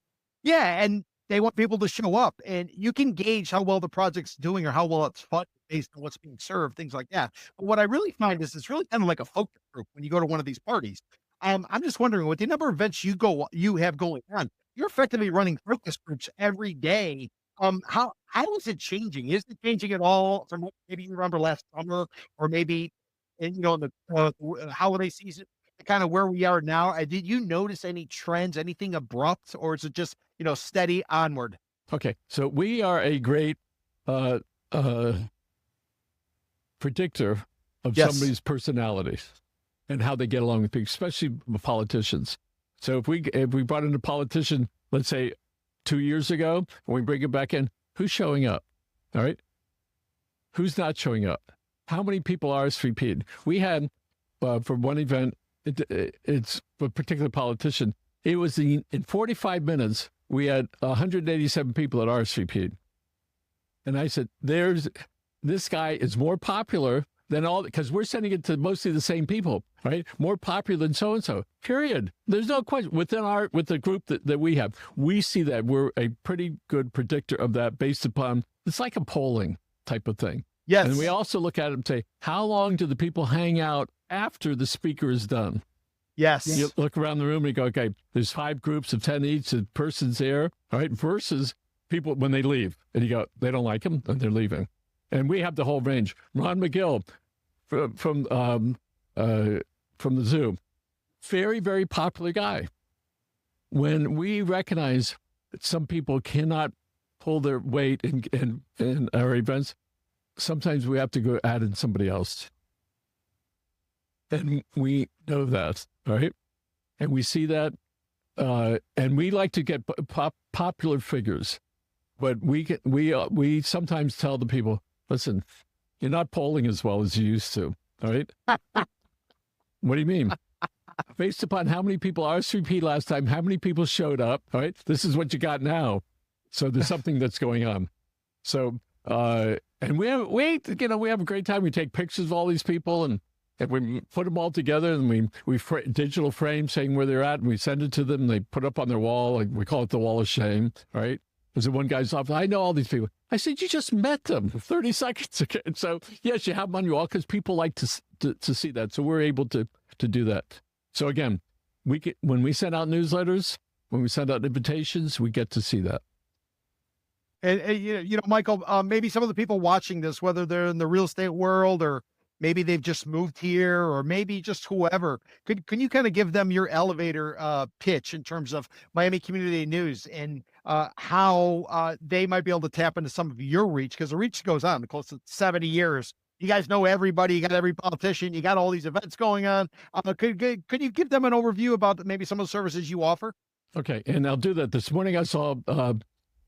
[SPEAKER 2] Yeah, and they want people to show up. And you can gauge how well the project's doing or how well it's funded based on what's being served, things like that. But what I really find is it's really kind of like a focus group when you go to one of these parties. I'm just wondering, with the number of events you have going on, you're effectively running focus groups every day. How is it changing? Is it changing at all from what maybe you remember last summer, or maybe in the holiday season? kind of where we are now, did you notice any trends, anything abrupt, or is it just, steady onward?
[SPEAKER 3] Okay, so we are a great uh, uh, predictor of
[SPEAKER 2] Yes.
[SPEAKER 3] somebody's personality and how they get along with people, especially with politicians. So if we brought in a politician, let's say 2 years ago, and we bring him back in, who's showing up? All right, who's not showing up? How many people RSVP'd? We had for one event, it's a particular politician. It was in 45 minutes. We had 187 people that RSVP'd. And I said, this guy is more popular than all, because we're sending it to mostly the same people, right? More popular than so-and-so, period. There's no question. With the group that we have, we see that we're a pretty good predictor of that based upon, it's like a polling type of thing.
[SPEAKER 2] Yes.
[SPEAKER 3] And we also look at it and say, how long do the people hang out after the speaker is done?
[SPEAKER 2] Yes.
[SPEAKER 3] You look around the room and you go, okay, there's 5 groups of 10 each, the person's there, all right, versus people when they leave. And you go, they don't like him, and they're leaving. And we have the whole range. Ron McGill from the zoo, very, very popular guy. When we recognize that some people cannot pull their weight in our events, sometimes we have to go add in somebody else. And we know that, right? And we see that, and we like to get popular figures, but we sometimes tell the people, listen, you're not polling as well as you used to, all right? What do you mean? Based upon how many people RSVP'd last time, how many people showed up, all right? This is what you got now. So there's something that's going on. So, and we have a great time. We take pictures of all these people and we put them all together, and we digital frame saying where they're at, and we send it to them. And they put up on their wall, like we call it the wall of shame, right? There's one guy's off. I know all these people. I said, you just met them 30 seconds ago. So yes, you have them on your wall because people like to see that. So we're able to do that. So again, when we send out newsletters, when we send out invitations, we get to see that.
[SPEAKER 2] And Michael, maybe some of the people watching this, whether they're in the real estate world or maybe they've just moved here, or maybe just whoever, can you kind of give them your elevator pitch in terms of Miami Community News and how they might be able to tap into some of your reach? Because the reach goes on close to 70 years. You guys know everybody. You got every politician. You got all these events going on. Could you give them an overview about maybe some of the services you offer?
[SPEAKER 3] Okay, and I'll do that. This morning I saw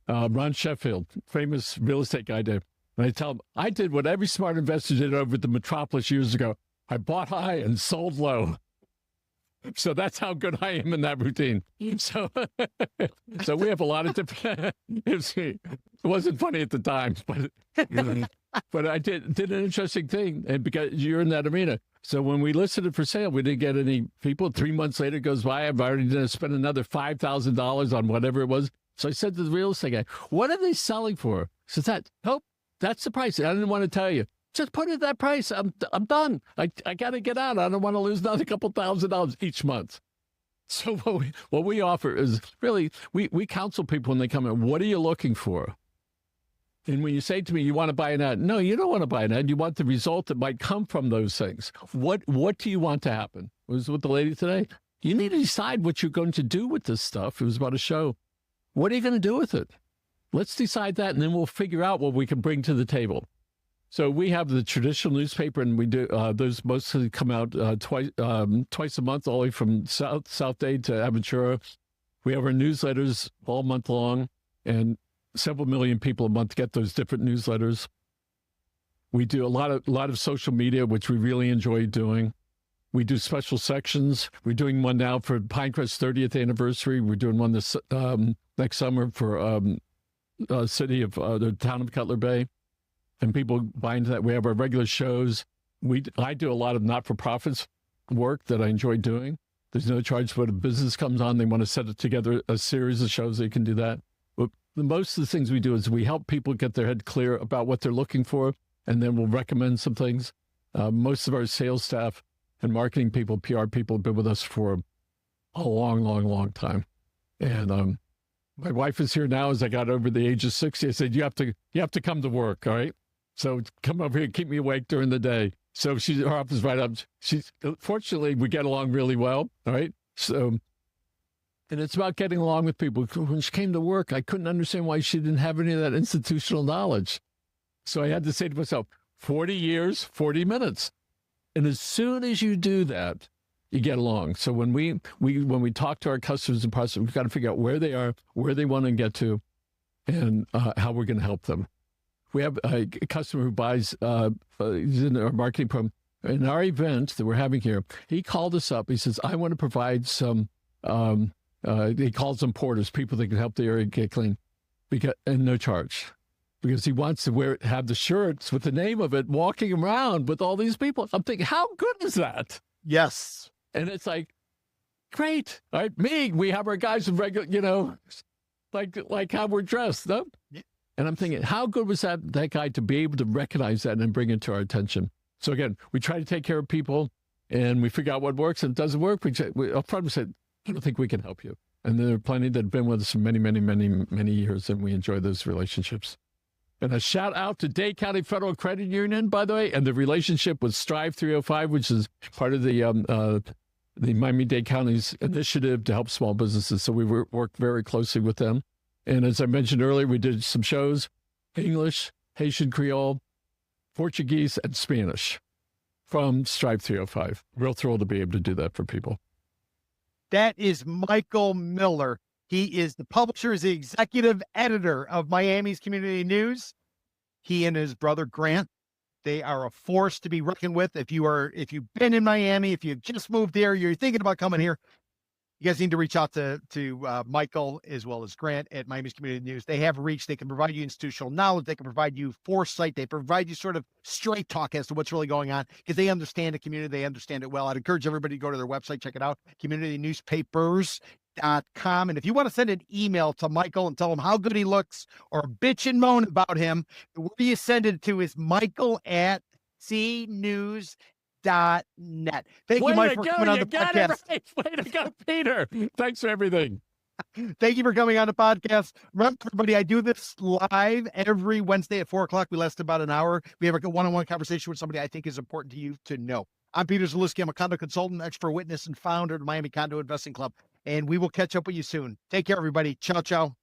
[SPEAKER 3] Ron Sheffield, famous real estate guy there. And I tell him, I did what every smart investor did over at the Metropolis years ago. I bought high and sold low. So that's how good I am in that routine. So we have a lot of different, it wasn't funny at the time, but I did an interesting thing, and because you're in that arena. So when we listed it for sale, we didn't get any people. 3 months later goes by, I've already spent another $5,000 on whatever it was. So I said to the real estate guy, what are they selling for? He says, nope, that's the price. I didn't want to tell you. Just put it at that price. I'm done. I got to get out. I don't want to lose another couple $1,000s each month. So what we offer is really, we counsel people when they come in. What are you looking for? And when you say to me, you want to buy an ad? No, you don't want to buy an ad. You want the result that might come from those things. What do you want to happen? It was with the lady today. You need to decide what you're going to do with this stuff. It was about a show. What are you going to do with it? Let's decide that, and then we'll figure out what we can bring to the table. So we have the traditional newspaper, and we do those mostly come out twice a month, all the way from South Dade to Aventura. We have our newsletters all month long, and several million people a month get those different newsletters. We do a lot of social media, which we really enjoy doing. We do special sections. We're doing one now for Pinecrest's 30th anniversary. We're doing one this next summer for city of the town of Cutler Bay. And people buy into that. We have our regular shows. I do a lot of not-for-profits work that I enjoy doing. There's no charge, but a business comes on, they want to set it together a series of shows, they can do that. But most of the things we do is we help people get their head clear about what they're looking for, and then we'll recommend some things. Most of our sales staff and marketing people, PR people, have been with us for a long, long, long time. And my wife is here now. As I got over the age of 60, I said, you have to come to work, all right? So come over here, keep me awake during the day. So her office is right up. Fortunately, we get along really well. All right. So, and it's about getting along with people. When she came to work, I couldn't understand why she didn't have any of that institutional knowledge. So I had to say to myself, 40 years, 40 minutes. And as soon as you do that, you get along. So when we talk to our customers and prospects, we've got to figure out where they are, where they want to get to, and how we're going to help them. We have a customer who buys, he's in our marketing program. In our event that we're having here, he called us up. He says, I want to provide some, he calls them porters, people that can help the area get clean, and no charge. Because he wants to have the shirts with the name of it, walking around with all these people. I'm thinking, how good is that?
[SPEAKER 2] Yes.
[SPEAKER 3] And it's like, great. All right, we have our guys in regular, like how we're dressed. No? Yeah. And I'm thinking, how good was that guy to be able to recognize that and bring it to our attention? So again, we try to take care of people and we figure out what works and doesn't work. We upfront said, I don't think we can help you. And there are plenty that have been with us for many, many, many, many years, and we enjoy those relationships. And a shout out to Dade County Federal Credit Union, by the way, and the relationship with Strive 305, which is part of the Miami-Dade County's initiative to help small businesses. So we work very closely with them. And as I mentioned earlier, we did some shows, English, Haitian Creole, Portuguese, and Spanish from Strive 305. Real thrilled to be able to do that for people.
[SPEAKER 2] That is Michael Miller. He is the publisher, is the executive editor of Miami's Community News. He and his brother Grant, they are a force to be reckoned with. If you've been in Miami, if you've just moved there, you're thinking about coming here, you guys need to reach out to Michael as well as Grant at Miami's Community News. They have reach. They can provide you institutional knowledge. They can provide you foresight. They provide you sort of straight talk as to what's really going on because they understand the community. They understand it well. I'd encourage everybody to go to their website, check it out, communitynewspapers.com. And if you want to send an email to Michael and tell him how good he looks or bitch and moan about him, where you send it to is michael@cnews.net. Thank you, Mike, for coming on the podcast.
[SPEAKER 3] Right. Way to go, Peter. Thanks for everything.
[SPEAKER 2] Thank you for coming on the podcast. Remember, everybody, I do this live every Wednesday at 4:00. We last about an hour. We have a one-on-one conversation with somebody I think is important to you to know. I'm Peter Zalewski. I'm a condo consultant, expert witness, and founder of the Miami Condo Investing Club. And we will catch up with you soon. Take care, everybody. Ciao, ciao.